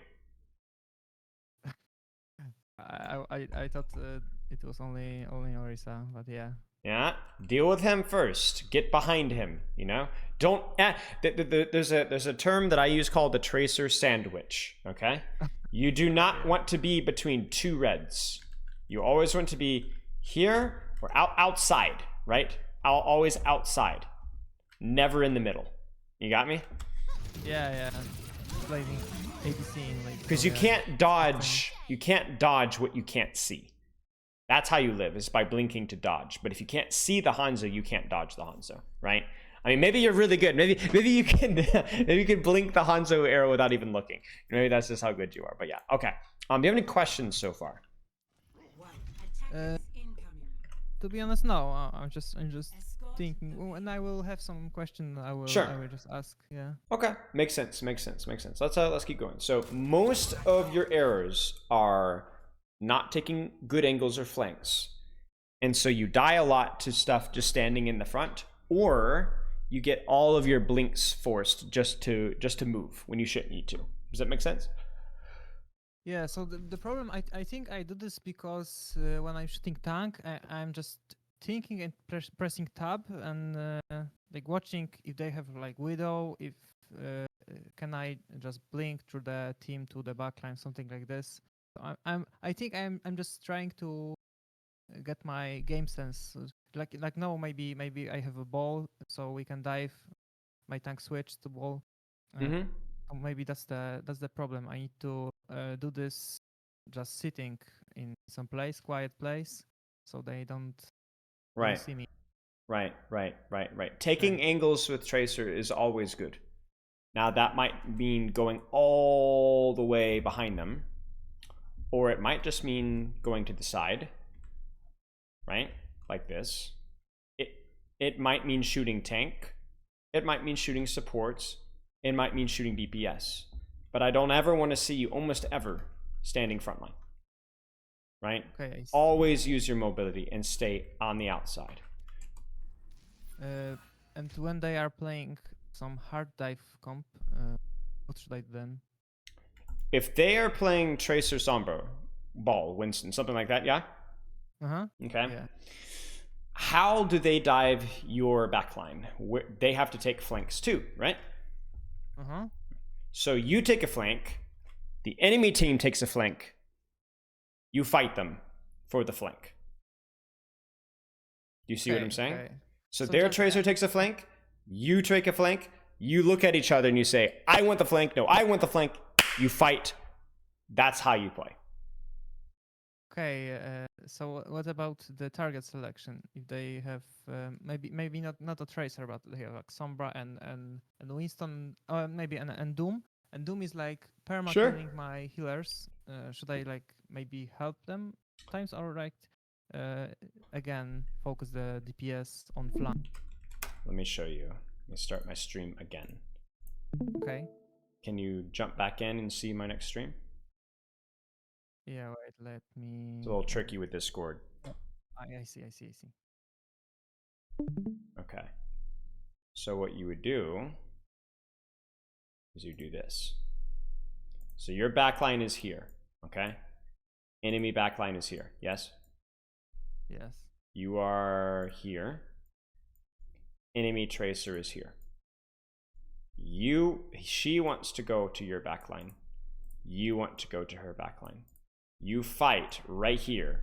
Speaker 2: I thought it was only Orisa, but yeah.
Speaker 1: Yeah, deal with him first. Get behind him. You know, don't. There's a term that I use called the tracer sandwich. Okay, you do not want to be between two reds. You always want to be here or outside, right? Always outside, never in the middle. You got me?
Speaker 2: Yeah. playing ADC in late.
Speaker 1: Because
Speaker 2: so
Speaker 1: you
Speaker 2: yeah.
Speaker 1: can't dodge what you can't see. That's how you live, is by blinking to dodge. But if you can't see the Hanzo, you can't dodge the Hanzo, right? I mean, maybe you're really good. Maybe you can maybe you can blink the Hanzo arrow without even looking. Maybe that's just how good you are. But yeah, okay. Do you have any questions so far?
Speaker 2: To be honest, no. I'm just thinking. When I will have some question, I will just ask. Yeah.
Speaker 1: Okay, makes sense. Let's keep going. So most of your errors are not taking good angles or flanks, and so you die a lot to stuff just standing in the front, or you get all of your blinks forced just to move when you shouldn't need to. Does that make sense?
Speaker 2: Yeah, so the problem, I think I do this because when I'm shooting tank, I'm just thinking and pressing tab and like watching if they have like widow, if can I just blink through the team to the backline, something like this. So I think I'm just trying to get my game sense. Like no, maybe I have a ball, so we can dive. My tank switch to ball. So maybe that's the problem. I need to do this just sitting in some place, quiet place, so they don't see me.
Speaker 1: Right. Taking angles with Tracer is always good. Now that might mean going all the way behind them, or it might just mean going to the side, right? Like this. It might mean shooting tank. It might mean shooting supports. It might mean shooting DPS. But I don't ever want to see you almost ever standing frontline. Right?
Speaker 2: Okay.
Speaker 1: Always use your mobility and stay on the outside.
Speaker 2: And when they are playing some hard dive comp, what should I do then?
Speaker 1: If they are playing Tracer, Sombra, Ball, Winston, something like that, yeah? Okay.
Speaker 2: Yeah.
Speaker 1: How do they dive your backline? They have to take flanks too, right? So you take a flank, the enemy team takes a flank, you fight them for the flank. Do you see what I'm saying?
Speaker 2: Okay.
Speaker 1: So their Tracer takes a flank, you take a flank, you look at each other and you say, I want the flank, no, I want the flank, you fight. That's how you play.
Speaker 2: Okay, so what about the target selection? If they have maybe not a Tracer, but they have like Sombra and Winston, maybe and Doom. And Doom is like perma-killing my healers. Should I like maybe help them times, or like again focus the DPS on flank?
Speaker 1: Let me show you. Let me start my stream again.
Speaker 2: Okay.
Speaker 1: Can you jump back in and see my next stream?
Speaker 2: Yeah, wait, let me...
Speaker 1: It's a little tricky with Discord.
Speaker 2: I see.
Speaker 1: Okay. So what you would do is you do this. So your backline is here, okay? Enemy backline is here, yes?
Speaker 2: Yes.
Speaker 1: You are here. Enemy Tracer is here. She wants to go to your backline. You want to go to her backline. You fight right here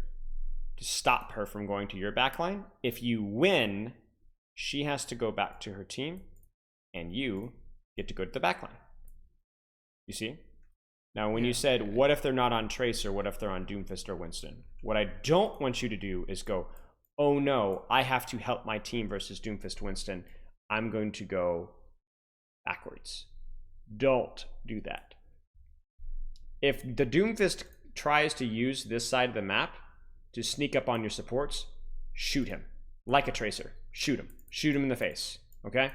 Speaker 1: to stop her from going to your backline. If you win, she has to go back to her team, and you get to go to the backline. You see? Now, when you said, what if they're not on Tracer? What if they're on Doomfist or Winston? What I don't want you to do is go, oh no, I have to help my team versus Doomfist Winston. I'm going to go backwards. Don't do that. If the Doomfist tries to use this side of the map to sneak up on your supports, shoot him. Like a Tracer. Shoot him. Shoot him in the face. Okay?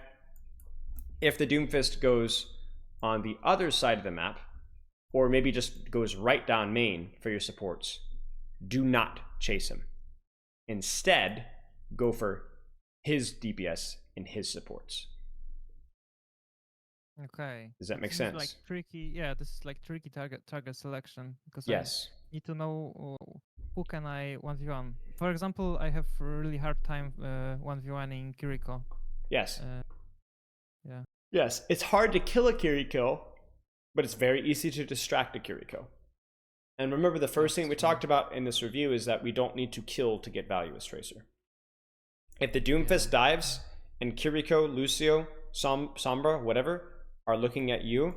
Speaker 1: If the Doomfist goes on the other side of the map, or maybe just goes right down main for your supports, do not chase him. Instead, go for his DPS and his supports.
Speaker 2: Okay.
Speaker 1: Does that make
Speaker 2: This
Speaker 1: sense?
Speaker 2: is like tricky. Yeah, this is like tricky target selection because
Speaker 1: Yes.
Speaker 2: I need to know who can I 1v1. For example, I have a really hard time 1v1ing Kiriko.
Speaker 1: Yes.
Speaker 2: Yeah.
Speaker 1: Yes, it's hard to kill a Kiriko, but it's very easy to distract a Kiriko. And remember, the first thing we talked about in this review is that we don't need to kill to get value as Tracer. If the Doomfist dives and Kiriko, Lucio, Sombra, whatever, are looking at you,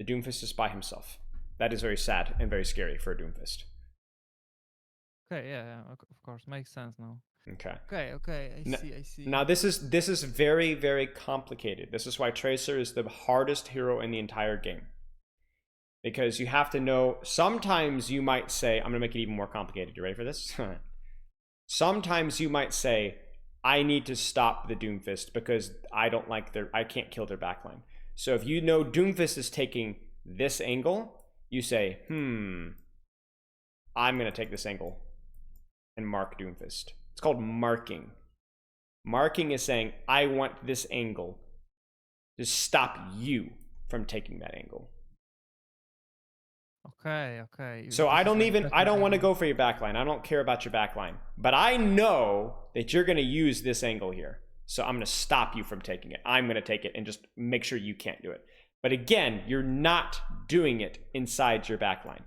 Speaker 1: The Doomfist is by himself. That is very sad and very scary for a Doomfist.
Speaker 2: Okay, yeah, of course, makes sense now.
Speaker 1: Okay.
Speaker 2: Okay, I see.
Speaker 1: Now this is very, very complicated. This is why Tracer is the hardest hero in the entire game. Because you have to know, sometimes you might say, I'm gonna make it even more complicated. You ready for this? Sometimes you might say, I need to stop the Doomfist because I can't kill their backline. So if you know Doomfist is taking this angle, you say, I'm gonna take this angle and mark Doomfist. It's called marking. Marking is saying, I want this angle to stop you from taking that angle.
Speaker 2: Okay.
Speaker 1: So
Speaker 2: This
Speaker 1: I
Speaker 2: is
Speaker 1: don't
Speaker 2: like
Speaker 1: I don't want to
Speaker 2: strategy.
Speaker 1: go for your backline. I don't care about your backline. But I know that you're going to use this angle here. So I'm going to stop you from taking it. I'm going to take it and just make sure you can't do it. But again, you're not doing it inside your backline.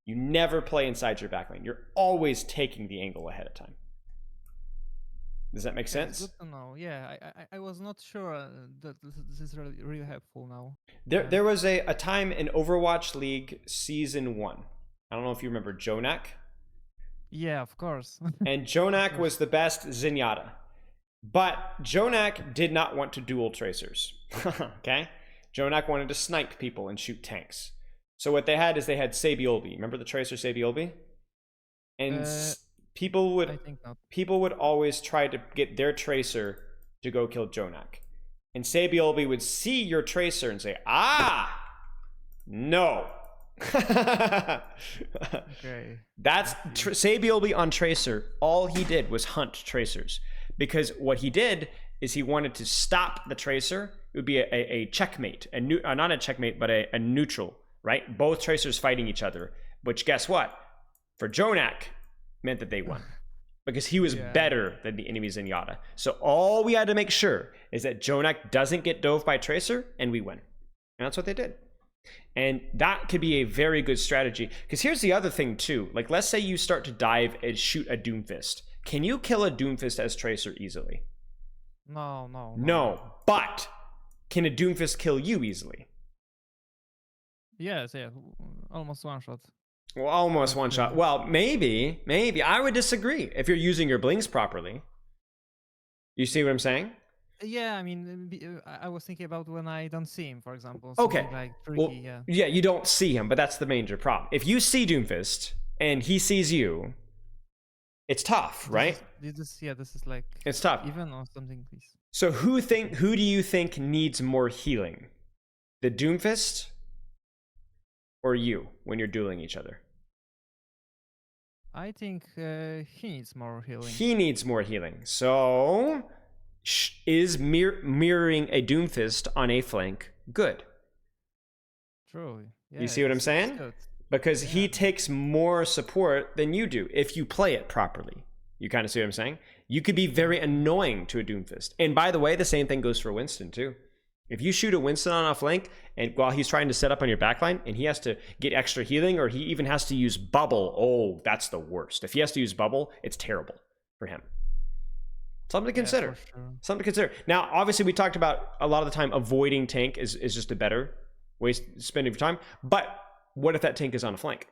Speaker 1: You never play inside your backline. You're always taking the angle ahead of time. Does that make
Speaker 2: Okay, it's
Speaker 1: sense?
Speaker 2: good to know. Yeah, I was not sure that this is really helpful now.
Speaker 1: There was a time in Overwatch League Season 1. I don't know if you remember Jonak.
Speaker 2: Yeah, of course.
Speaker 1: And Jonak was the best Zenyatta. But Jonak did not want to duel tracers. Okay? Jonak wanted to snipe people and shoot tanks. So what they had is they had Sabiolbi. Remember the tracer Sabiolbi? And people
Speaker 2: I think not.
Speaker 1: would always try to get their tracer to go kill Jonak. And Sabiolbi would see your tracer and say, no.
Speaker 2: Okay.
Speaker 1: That's Sabiolbi on Tracer. All he did was hunt tracers, because what he did is he wanted to stop the tracer. It would be a checkmate, not a checkmate, but a neutral, right? Both tracers fighting each other, which guess what? For Jonak, meant that they won. Because he was better than the enemy Zenyatta. So all we had to make sure is that Jonak doesn't get dove by Tracer, and we win. And that's what they did. And that could be a very good strategy. Because here's the other thing too. Like, let's say you start to dive and shoot a Doomfist. Can you kill a Doomfist as Tracer easily?
Speaker 2: No.
Speaker 1: But can a Doomfist kill you easily?
Speaker 2: Yes, almost one shot.
Speaker 1: Well, almost one shot. Well, maybe. I would disagree if you're using your blinks properly. You see what I'm saying?
Speaker 2: Yeah, I mean, I was thinking about when I don't see him, for example.
Speaker 1: Okay.
Speaker 2: Something like tricky,
Speaker 1: Well, yeah, you don't see him, but that's the major problem. If you see Doomfist and he sees you, it's tough, right?
Speaker 2: This is like
Speaker 1: It's tough.
Speaker 2: even or something, please.
Speaker 1: So who do you think needs more healing? The Doomfist or you when you're dueling each other?
Speaker 2: I think he needs more healing.
Speaker 1: He needs more healing. So is mirroring a Doomfist on a flank good?
Speaker 2: True. Yeah,
Speaker 1: You see what I'm
Speaker 2: it's
Speaker 1: saying?
Speaker 2: good.
Speaker 1: Because he takes more support than you do if you play it properly. You kind of see what I'm saying? You could be very annoying to a Doomfist. And by the way, the same thing goes for Winston too. If you shoot a Winston on a flank and while he's trying to set up on your backline and he has to get extra healing, or he even has to use bubble, oh, that's the worst. If he has to use bubble, it's terrible for him. Something to consider.
Speaker 2: For sure.
Speaker 1: Something to consider. Now, obviously, we talked about a lot of the time avoiding tank is just a better spend of your time. But what if that tank is on a flank,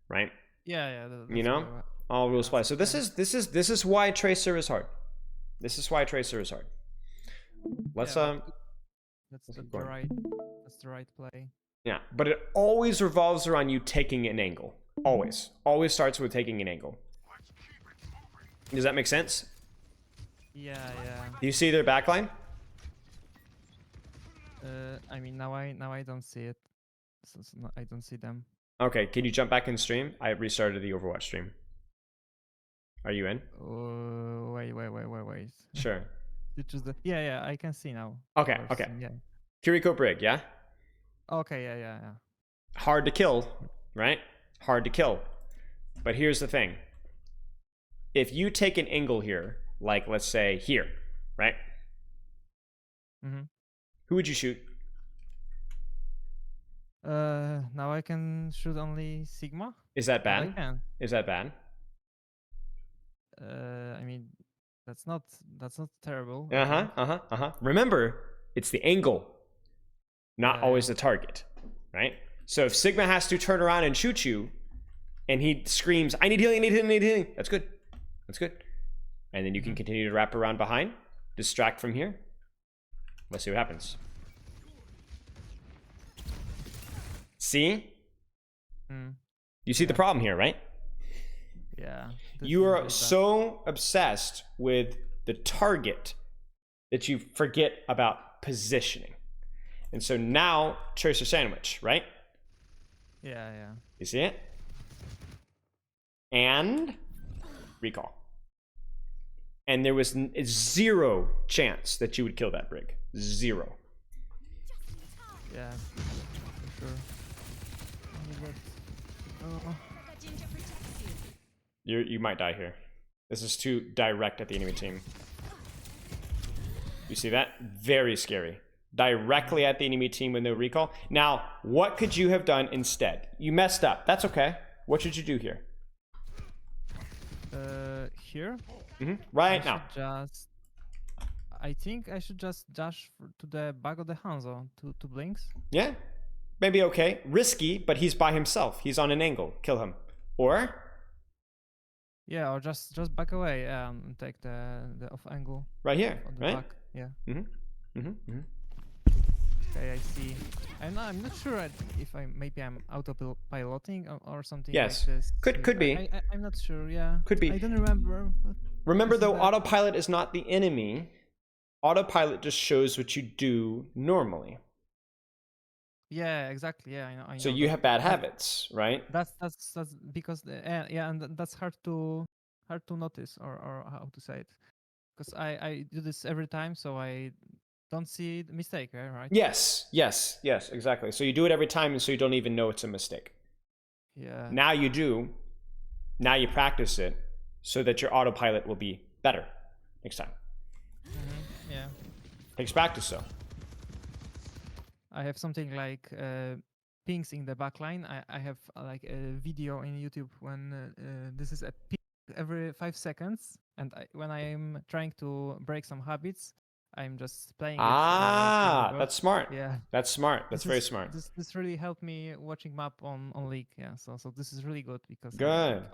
Speaker 1: right?
Speaker 2: Yeah.
Speaker 1: You know, all rules apply. So this is why Tracer is hard. This is why Tracer is hard. Let's
Speaker 2: That's the right play.
Speaker 1: Yeah, but it always revolves around you taking an angle. Always starts with taking an angle. Does that make sense?
Speaker 2: Yeah.
Speaker 1: Do you see their backline?
Speaker 2: I mean, now I don't see it. I don't see them.
Speaker 1: Okay, can you jump back in stream? I restarted the Overwatch stream. Are you in?
Speaker 2: Wait.
Speaker 1: Sure.
Speaker 2: Which is the I can see now.
Speaker 1: Okay.
Speaker 2: Yeah.
Speaker 1: Kiriko Brig, yeah?
Speaker 2: Okay, yeah.
Speaker 1: Hard to kill, right? Hard to kill. But here's the thing. If you take an angle here, like let's say here, right?
Speaker 2: Mm-hmm.
Speaker 1: Who would you shoot?
Speaker 2: Now I can shoot only Sigma.
Speaker 1: Is that
Speaker 2: I
Speaker 1: bad?
Speaker 2: can.
Speaker 1: Is that bad?
Speaker 2: I mean, that's not terrible.
Speaker 1: Remember, it's the angle. not
Speaker 2: Yeah,
Speaker 1: always the target, right? So if Sigma has to turn around and shoot you, and he screams, I need healing, I need healing, I need healing, that's good. That's good. And then you can continue to wrap around behind, distract from here. Let's see what happens. See? You see the problem here, right?
Speaker 2: Yeah. this
Speaker 1: You
Speaker 2: is
Speaker 1: are
Speaker 2: really bad.
Speaker 1: so obsessed with the target that you forget about positioning. And so now, choice or sandwich, right?
Speaker 2: Yeah, yeah.
Speaker 1: You see it? And recall. And there was zero chance that you would kill that brig. Zero.
Speaker 2: Yeah, for sure. Oh,
Speaker 1: You might die here. This is too direct at the enemy team. You see that? Very scary. Directly at the enemy team with no recall. Now, what could you have done instead? You messed up. That's okay. What should you do here?
Speaker 2: here?
Speaker 1: Right
Speaker 2: I
Speaker 1: now.
Speaker 2: should just... I think I should just dash to the back of the Hanzo, to Blinks.
Speaker 1: Yeah. Maybe okay. Risky, but he's by himself. He's on an angle. Kill him. Or
Speaker 2: Yeah, or just back away and take the off angle
Speaker 1: right here,
Speaker 2: on the
Speaker 1: right?
Speaker 2: back. Yeah. Okay, I see. I'm not sure if maybe I'm autopiloting or something
Speaker 1: Yes.
Speaker 2: like this.
Speaker 1: Could be.
Speaker 2: I'm not sure. Yeah.
Speaker 1: Could be.
Speaker 2: I don't remember. But
Speaker 1: Remember
Speaker 2: this is
Speaker 1: though,
Speaker 2: bad.
Speaker 1: autopilot is not the enemy. Autopilot just shows what you do normally.
Speaker 2: Yeah, exactly. Yeah, I know.
Speaker 1: So you
Speaker 2: that.
Speaker 1: have bad habits, right?
Speaker 2: That's because yeah, and that's hard to notice or how to say it, because I do this every time, so I don't see the mistake, right?
Speaker 1: Yes, exactly. So you do it every time, and so you don't even know it's a mistake.
Speaker 2: Yeah.
Speaker 1: Now you do. Now you practice it so that your autopilot will be better next time.
Speaker 2: Yeah.
Speaker 1: Takes practice though.
Speaker 2: I have something like pings in the backline. I have like a video in YouTube when this is a ping every 5 seconds, and when I'm trying to break some habits, I'm just playing it.
Speaker 1: That's smart.
Speaker 2: Yeah.
Speaker 1: That's smart. That's very smart.
Speaker 2: This really helped me watching map on League. Yeah, so this is really good because
Speaker 1: Good.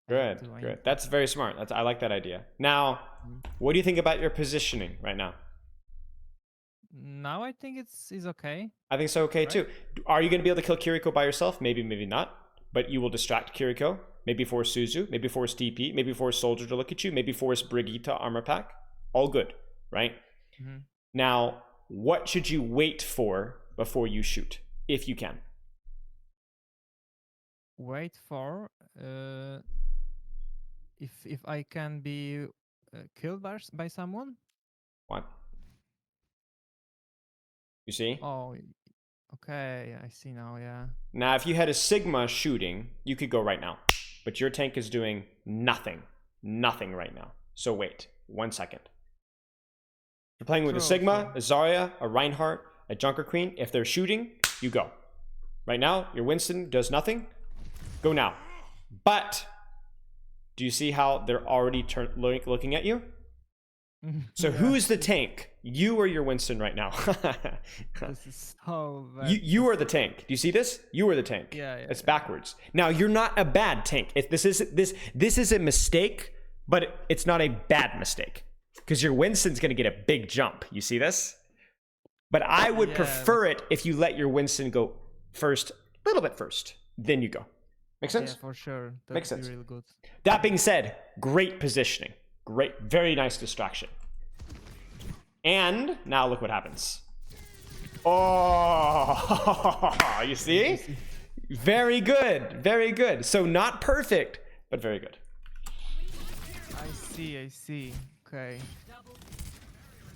Speaker 1: Good. That's very smart. I like that idea. Now, what do you think about your positioning right now?
Speaker 2: Now I think it's okay.
Speaker 1: I think so. Okay, right? Too. Are you going to be able to kill Kiriko by yourself? Maybe, maybe not. But you will distract Kiriko. Maybe force Suzu. Maybe force DP. Maybe force Soldier to look at you. Maybe force Brigitte armor pack. All good, right? Now, what should you wait for before you shoot, if you can?
Speaker 2: Wait for if I can be killed by someone.
Speaker 1: What? You see?
Speaker 2: Oh, okay. I see now. Yeah.
Speaker 1: Now, if you had a Sigma shooting, you could go right now. But your tank is doing nothing. Nothing right now. So wait 1 second. You're playing with a Sigma, a Zarya, a Reinhardt, a Junker Queen. If they're shooting, you go. Right now, your Winston does nothing. Go now. But do you see how they're already looking at you? So who's the tank? You or your Winston right now?
Speaker 2: This is so bad.
Speaker 1: You are the tank. Do you see this? You are the tank.
Speaker 2: Yeah.
Speaker 1: It's backwards. Now you're not a bad tank. This is a mistake, but it's not a bad mistake because your Winston's going to get a big jump. You see this? But I would prefer it if you let your Winston go first, a little bit first, then you go. Make sense?
Speaker 2: Yeah, for sure. That
Speaker 1: Makes sense.
Speaker 2: Real good.
Speaker 1: That being said, great positioning. Great, very nice distraction. And now look what happens. Oh, you see? Very good, very good. So not perfect, but very good.
Speaker 2: I see. Okay.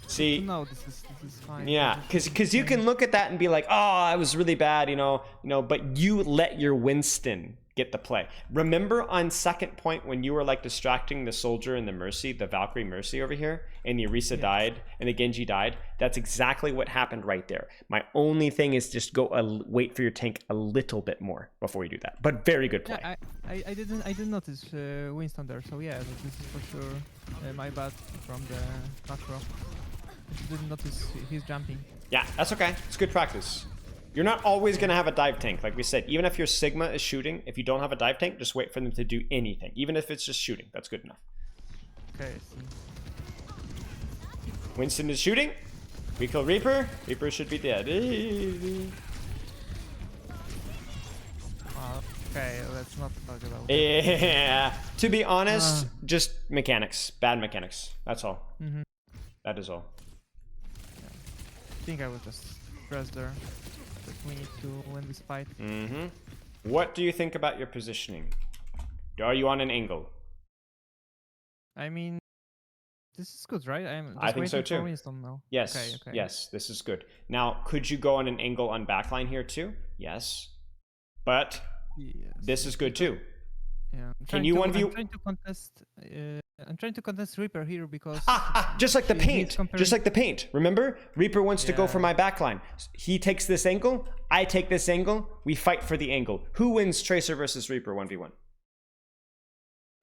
Speaker 1: See?
Speaker 2: No, this is fine.
Speaker 1: Yeah, because you can look at that and be like, oh, I was really bad, you know, but you let your Winston get the play. Remember on second point when you were like distracting the Soldier and the Mercy, the Valkyrie Mercy over here, and the Orisa died and the Genji died? That's exactly what happened right there. My only thing is just go wait for your tank a little bit more before you do that. But very good play.
Speaker 2: Yeah, I didn't notice Winston there, so yeah, this is for sure my bad from the macro. Didn't notice he's jumping.
Speaker 1: Yeah, that's okay. It's good practice. You're not always going to have a dive tank. Like we said, even if your Sigma is shooting, if you don't have a dive tank, just wait for them to do anything. Even if it's just shooting, that's good enough.
Speaker 2: Okay, I see.
Speaker 1: Winston is shooting. We kill Reaper. Reaper should be dead.
Speaker 2: Okay, let's not talk about it.
Speaker 1: Yeah. To be honest, just mechanics. Bad mechanics. That's all. That is all.
Speaker 2: I think I will just press there. But we need to win this fight.
Speaker 1: What do you think about your positioning? Are you on an angle?
Speaker 2: I mean, this is good, right? I'm just
Speaker 1: I think so
Speaker 2: waiting for
Speaker 1: too.
Speaker 2: Winston now.
Speaker 1: Yes.
Speaker 2: Okay.
Speaker 1: Yes, this is good. Now, could you go on an angle on backline here too? Yes. But
Speaker 2: Yes.
Speaker 1: this is good too.
Speaker 2: Yeah.
Speaker 1: Can you 1v?
Speaker 2: I'm trying to contest Reaper here because
Speaker 1: Just like the
Speaker 2: he's
Speaker 1: paint.
Speaker 2: comparing-
Speaker 1: Just like the paint. Remember? Reaper wants to go for my backline. He takes this angle. I take this angle. We fight for the angle. Who wins Tracer versus Reaper 1v1?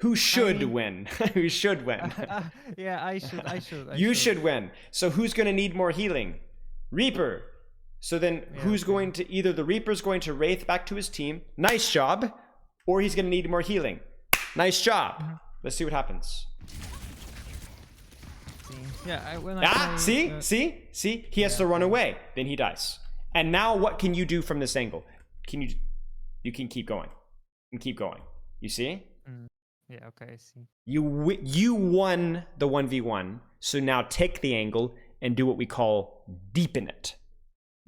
Speaker 1: Who should win? Who should win?
Speaker 2: yeah, I should.
Speaker 1: You should win. So who's going to need more healing? Reaper. So then who's going to, either the Reaper's going to Wraith back to his team. Nice job. Or he's going to need more healing. Nice job. Let's see what happens.
Speaker 2: Yeah, when I play,
Speaker 1: see? He has to run away. Then he dies. And now what can you do from this angle? You can keep going. And keep going. You see?
Speaker 2: Yeah, okay, I see.
Speaker 1: You won the 1v1. So now take the angle and do what we call deepen it.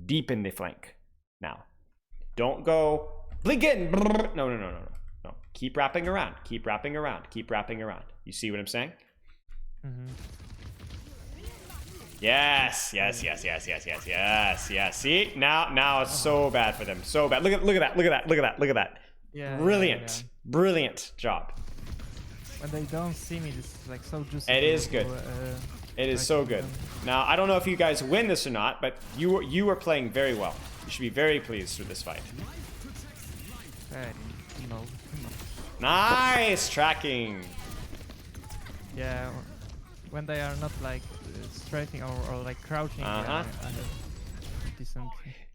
Speaker 1: Deepen the flank. Now. Don't go blink in. No. Keep wrapping around. Keep wrapping around. Keep wrapping around. You see what I'm saying? Yes. See? Now it's so bad for them. So bad. Look at that.
Speaker 2: Yeah.
Speaker 1: Brilliant. Brilliant job.
Speaker 2: When they don't see me, this is like so juicy.
Speaker 1: It is good. It is so good. Now, I don't know if you guys win this or not, but you are playing very well. You should be very pleased with this fight.
Speaker 2: Okay. No.
Speaker 1: Nice tracking.
Speaker 2: Yeah, when they are not like strafing or like crouching, I have decent.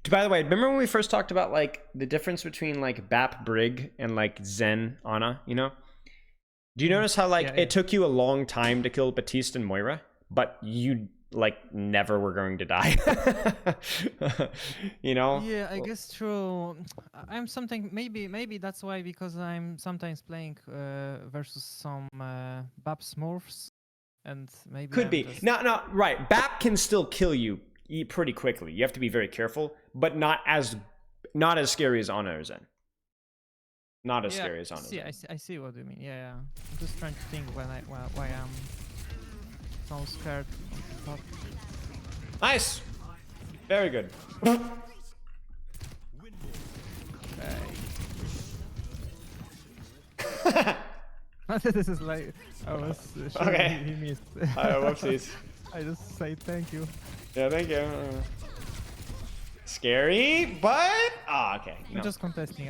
Speaker 1: By the way, remember when we first talked about like the difference between like Bap Brig and like Zen Ana, you know? Do you notice how like it took you a long time to kill Baptiste and Moira, but you like never were going to die? You know?
Speaker 2: Yeah, I guess true. I'm something maybe that's why, because I'm sometimes playing versus some Bap Smurfs, and maybe
Speaker 1: Could
Speaker 2: I'm
Speaker 1: be.
Speaker 2: just...
Speaker 1: No, right. Bap can still kill you pretty quickly. You have to be very careful, but not as scary as Ana or Zen. Not as scary as Ana.
Speaker 2: I see what you mean. Yeah. I'm just trying to think why I'm so scared.
Speaker 1: Nice. Very good.
Speaker 2: This is like I was sure
Speaker 1: Okay.
Speaker 2: he missed.
Speaker 1: Whoopsies.
Speaker 2: I just say thank you.
Speaker 1: Yeah, thank you. Scary, but okay.
Speaker 2: I'm just contesting.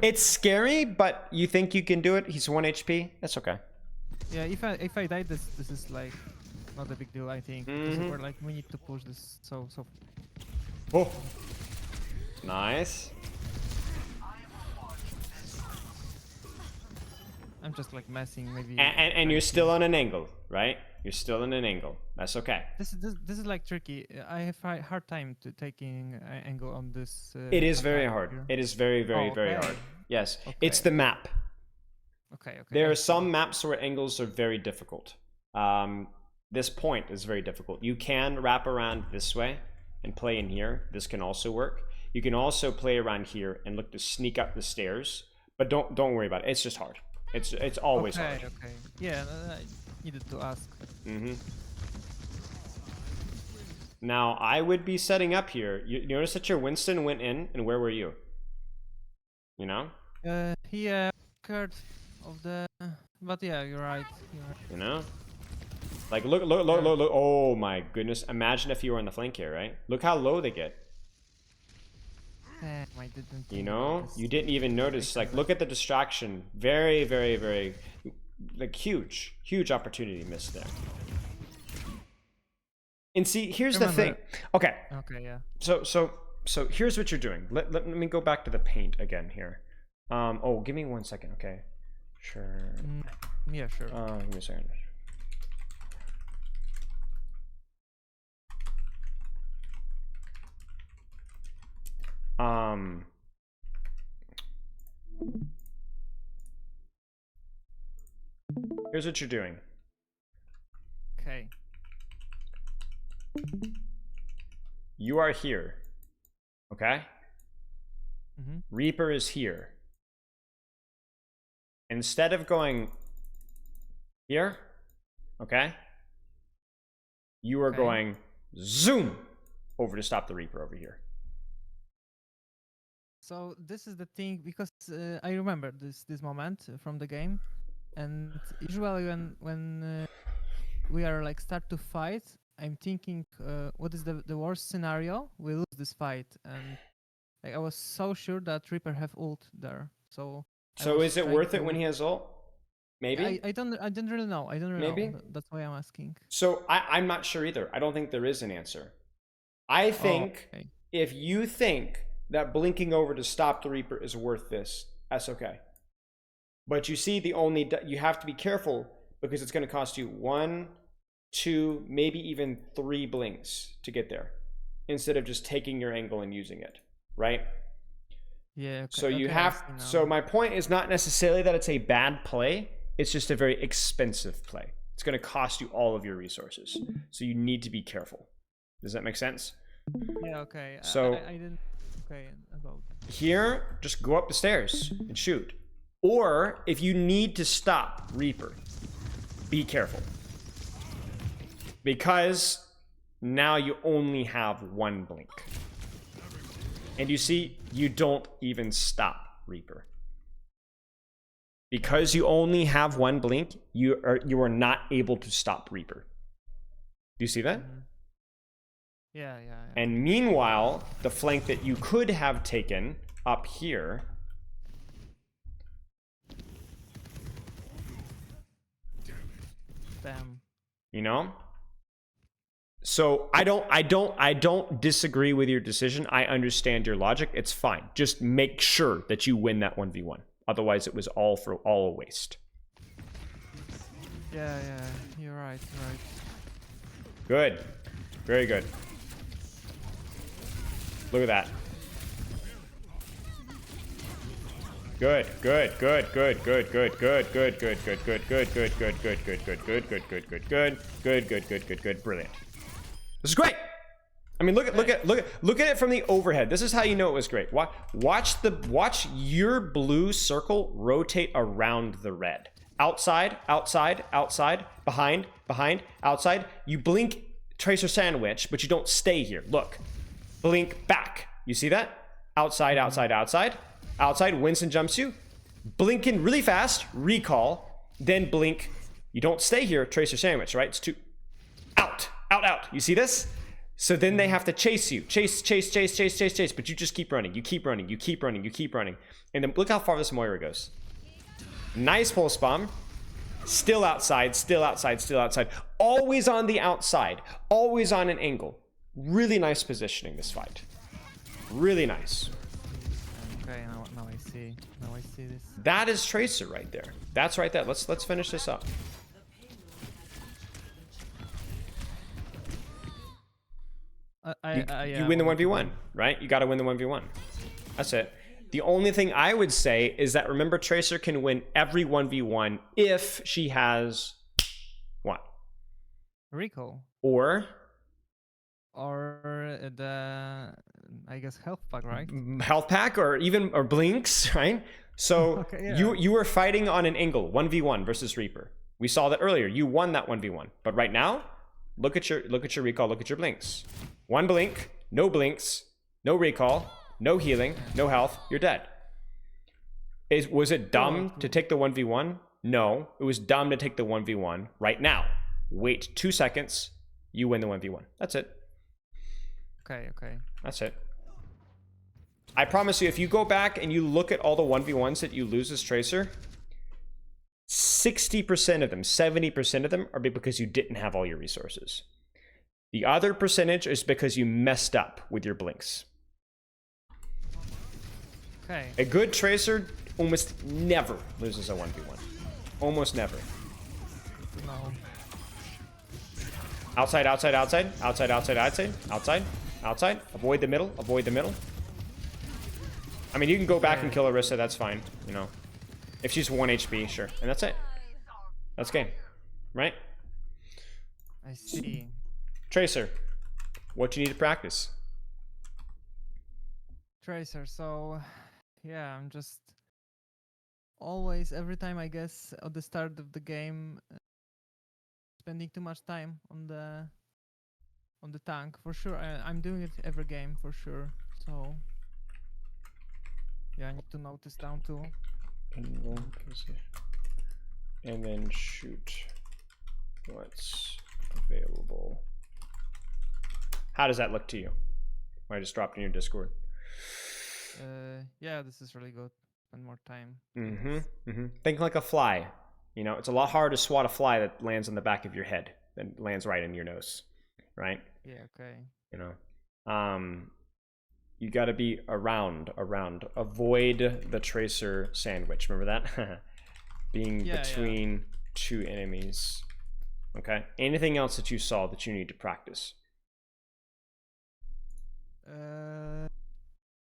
Speaker 1: It's scary, but you think you can do it. He's 1 HP. That's okay.
Speaker 2: Yeah, if I die, this is like not a big deal. I think. We're like we need to push this. So.
Speaker 1: Oh, nice.
Speaker 2: I'm just like messing maybe.
Speaker 1: And you're still on an angle, right? You're still in an angle. That's okay.
Speaker 2: This is like tricky. I have a hard time to taking angle on this.
Speaker 1: It is very hard.
Speaker 2: Here.
Speaker 1: It is very hard. Yes, it's the map.
Speaker 2: Okay.
Speaker 1: There are some maps where angles are very difficult. This point is very difficult. You can wrap around this way and play in here. This can also work. You can also play around here and look to sneak up the stairs. But don't worry about it. It's just hard. It's always hard.
Speaker 2: Okay. Yeah, I needed to ask.
Speaker 1: Now I would be setting up here. You notice that your Winston went in, and where were you? You know?
Speaker 2: He scared of the. But yeah, you're right.
Speaker 1: You know? Like look. Oh my goodness! Imagine if you were on the flank here, right? Look how low they get.
Speaker 2: I didn't.
Speaker 1: You know, you didn't even notice. Like, look at the distraction. Very, like huge opportunity missed there. And see, here's the thing. Okay.
Speaker 2: Okay, yeah.
Speaker 1: So here's what you're doing. Let me go back to the paint again here. Oh, give me 1 second. Okay. Sure.
Speaker 2: Yeah, sure.
Speaker 1: Give me a second. Here's what you're doing.
Speaker 2: Okay.
Speaker 1: You are here. Okay?
Speaker 2: Mm-hmm.
Speaker 1: Reaper is here. Instead of going here, okay? You are going zoom over to stop the Reaper over here.
Speaker 2: So this is the thing, because I remember this moment from the game, and usually when we are like start to fight, I'm thinking, what is the worst scenario? We lose this fight, and like, I was so sure that Reaper have ult there. So
Speaker 1: is it worth it when he has ult? Maybe.
Speaker 2: I don't really know. I don't really
Speaker 1: Maybe.
Speaker 2: know. That's why I'm asking.
Speaker 1: So I'm not sure either. I don't think there is an answer. I think if you think that blinking over to stop the Reaper is worth this, that's okay. But you see, you have to be careful, because it's going to cost you 1, 2, maybe even 3 blinks to get there, instead of just taking your angle and using it, right?
Speaker 2: Yeah. Okay.
Speaker 1: So you have. So my point is not necessarily that it's a bad play. It's just a very expensive play. It's going to cost you all of your resources. So you need to be careful. Does that make sense?
Speaker 2: Yeah. Okay.
Speaker 1: So
Speaker 2: I didn't. Okay. About
Speaker 1: here, just go up the stairs and shoot. Or if you need to stop Reaper, be careful, because now you only have 1 blink. And you see, you don't even stop Reaper. Because you only have 1 blink, you are not able to stop Reaper. Do you see that?
Speaker 2: Yeah.
Speaker 1: And meanwhile, the flank that you could have taken up here,
Speaker 2: Damn.
Speaker 1: you know? So I don't disagree with your decision. I understand your logic. It's fine. Just make sure that you win that 1v1. Otherwise, it was all a waste.
Speaker 2: Yeah. You're right.
Speaker 1: Good. Very good. Look at that. Good. Brilliant. This is great. I mean, look at it from the overhead. This is how you know it was great. Watch your blue circle rotate around the red. Outside, behind, outside. You blink Tracer Sandwich, but you don't stay here. Look. Blink back. You see that? Outside. Winston jumps you. Blink in really fast. Recall. Then blink. You don't stay here. Tracer Sandwich, right? It's two. Out. You see this? So then they have to chase you. Chase. But you just keep running. You keep running. And then look how far this Moira goes. Nice pulse bomb. Still outside. Always on the outside. Always on an angle. Really nice positioning this fight. Really nice.
Speaker 2: Okay, now I see. Now I see this.
Speaker 1: That is Tracer right there. That's right there. Let's finish this up. You win the 1v1, right? You got to win the 1v1. That's it. The only thing I would say is that, remember, Tracer can win every 1v1 if she has what?
Speaker 2: Recall.
Speaker 1: Or
Speaker 2: the, I guess, health pack, right?
Speaker 1: Health pack, or blinks, right? So
Speaker 2: okay, yeah.
Speaker 1: you were fighting on an angle, 1v1 versus Reaper. We saw that earlier. You won that 1v1. But right now, look at your recall, look at your blinks. 1 blink, no blinks, no recall, no healing, no health, you're dead. Was it dumb to take the 1v1? No, it was dumb to take the 1v1 right now. Wait 2 seconds, you win the 1v1. That's it.
Speaker 2: Okay.
Speaker 1: That's it. I promise you, if you go back and you look at all the 1v1s that you lose as Tracer, 60% of them, 70% of them are because you didn't have all your resources. The other percentage is because you messed up with your blinks.
Speaker 2: Okay.
Speaker 1: A good tracer almost never loses a 1v1. Almost never.
Speaker 2: No.
Speaker 1: Outside, outside, outside, outside, outside, outside, outside, outside. Avoid the middle, avoid the middle. I mean, you can go back and kill Orisa, that's fine, you know. If she's 1 HP, sure. And that's it. That's game, right?
Speaker 2: I see.
Speaker 1: Tracer, what you need to practice?
Speaker 2: Tracer, so yeah, I'm just always, every time I guess at the start of the game, spending too much time on the tank. For sure, I'm doing it every game, for sure. So yeah, I need to note this down too.
Speaker 1: And then shoot what's available. How does that look to you? I just dropped in your Discord.
Speaker 2: Yeah, this is really good. Spend more time.
Speaker 1: Think like a fly. You know, it's a lot harder to swat a fly that lands on the back of your head than lands right in your nose, right?
Speaker 2: Yeah, okay.
Speaker 1: You know, you got to be around. Avoid the tracer sandwich. Remember that? Being between two enemies. Okay. Anything else that you saw that you need to practice?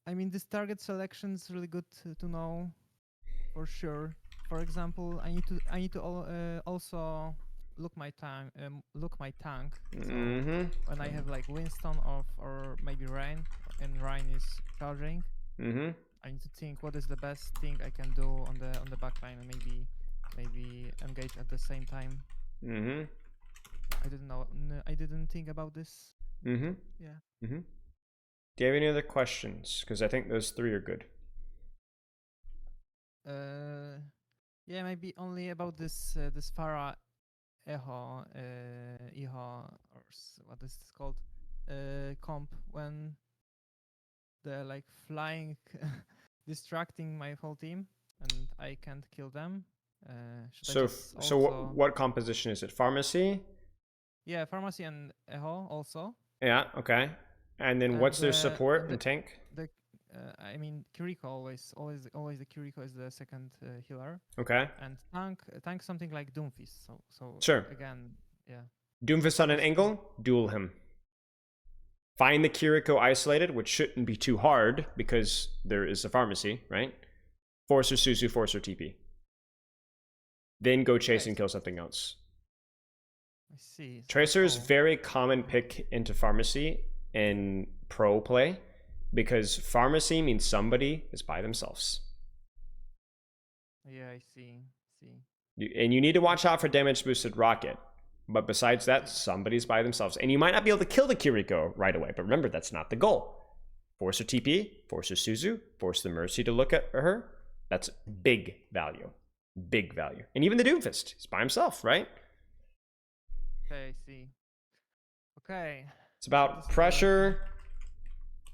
Speaker 2: I mean, this target selection is really good to know, for sure. For example, I need to also look my tank. So when I have like Winston or maybe Rain, and Rain is charging, I need to think what is the best thing I can do on the backline, and maybe engage at the same time. I didn't know. I didn't think about this. Yeah.
Speaker 1: Do you have any other questions? Because I think those 3 are good.
Speaker 2: Yeah, maybe only about this Farah Eho, or what is this called? Comp, when they're like flying, distracting my whole team, and I can't kill them.
Speaker 1: So what composition is it? Pharmacy?
Speaker 2: Yeah, pharmacy and Eho also.
Speaker 1: Yeah, okay. And then what's their support and tank?
Speaker 2: I mean, Kiriko always the Kiriko is the second healer.
Speaker 1: Okay.
Speaker 2: And tank something like Doomfist. So
Speaker 1: sure.
Speaker 2: Again, yeah.
Speaker 1: Doomfist on an angle, duel him. Find the Kiriko isolated, which shouldn't be too hard because there is a pharmacy, right? Force her Suzu, force her TP. Then go chase and kill something else.
Speaker 2: I see.
Speaker 1: Tracer is very common pick into pharmacy in pro play because pharmacy means somebody is by themselves.
Speaker 2: Yeah, I see.
Speaker 1: And you need to watch out for damage boosted rocket. But besides that, somebody's by themselves. And you might not be able to kill the Kiriko right away, but remember, that's not the goal. Force her TP, force her Suzu, force the Mercy to look at her. That's big value. Big value. And even the Doomfist, he's by himself, right?
Speaker 2: Okay, I see. Okay.
Speaker 1: It's about pressure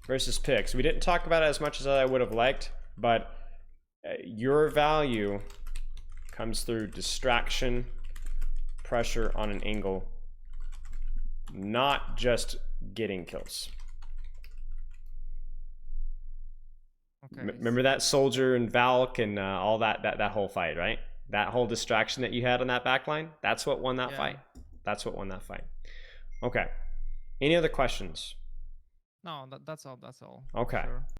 Speaker 1: versus picks. We didn't talk about it as much as I would have liked, but your value comes through distraction, pressure on an angle, not just getting kills.
Speaker 2: Okay.
Speaker 1: Remember that soldier and Valk and all that whole fight, right? That whole distraction that you had on that backline, that's what won that fight. That's what won that fight. Okay. Any other questions?
Speaker 2: No, that's all.
Speaker 1: Okay.
Speaker 2: Sure.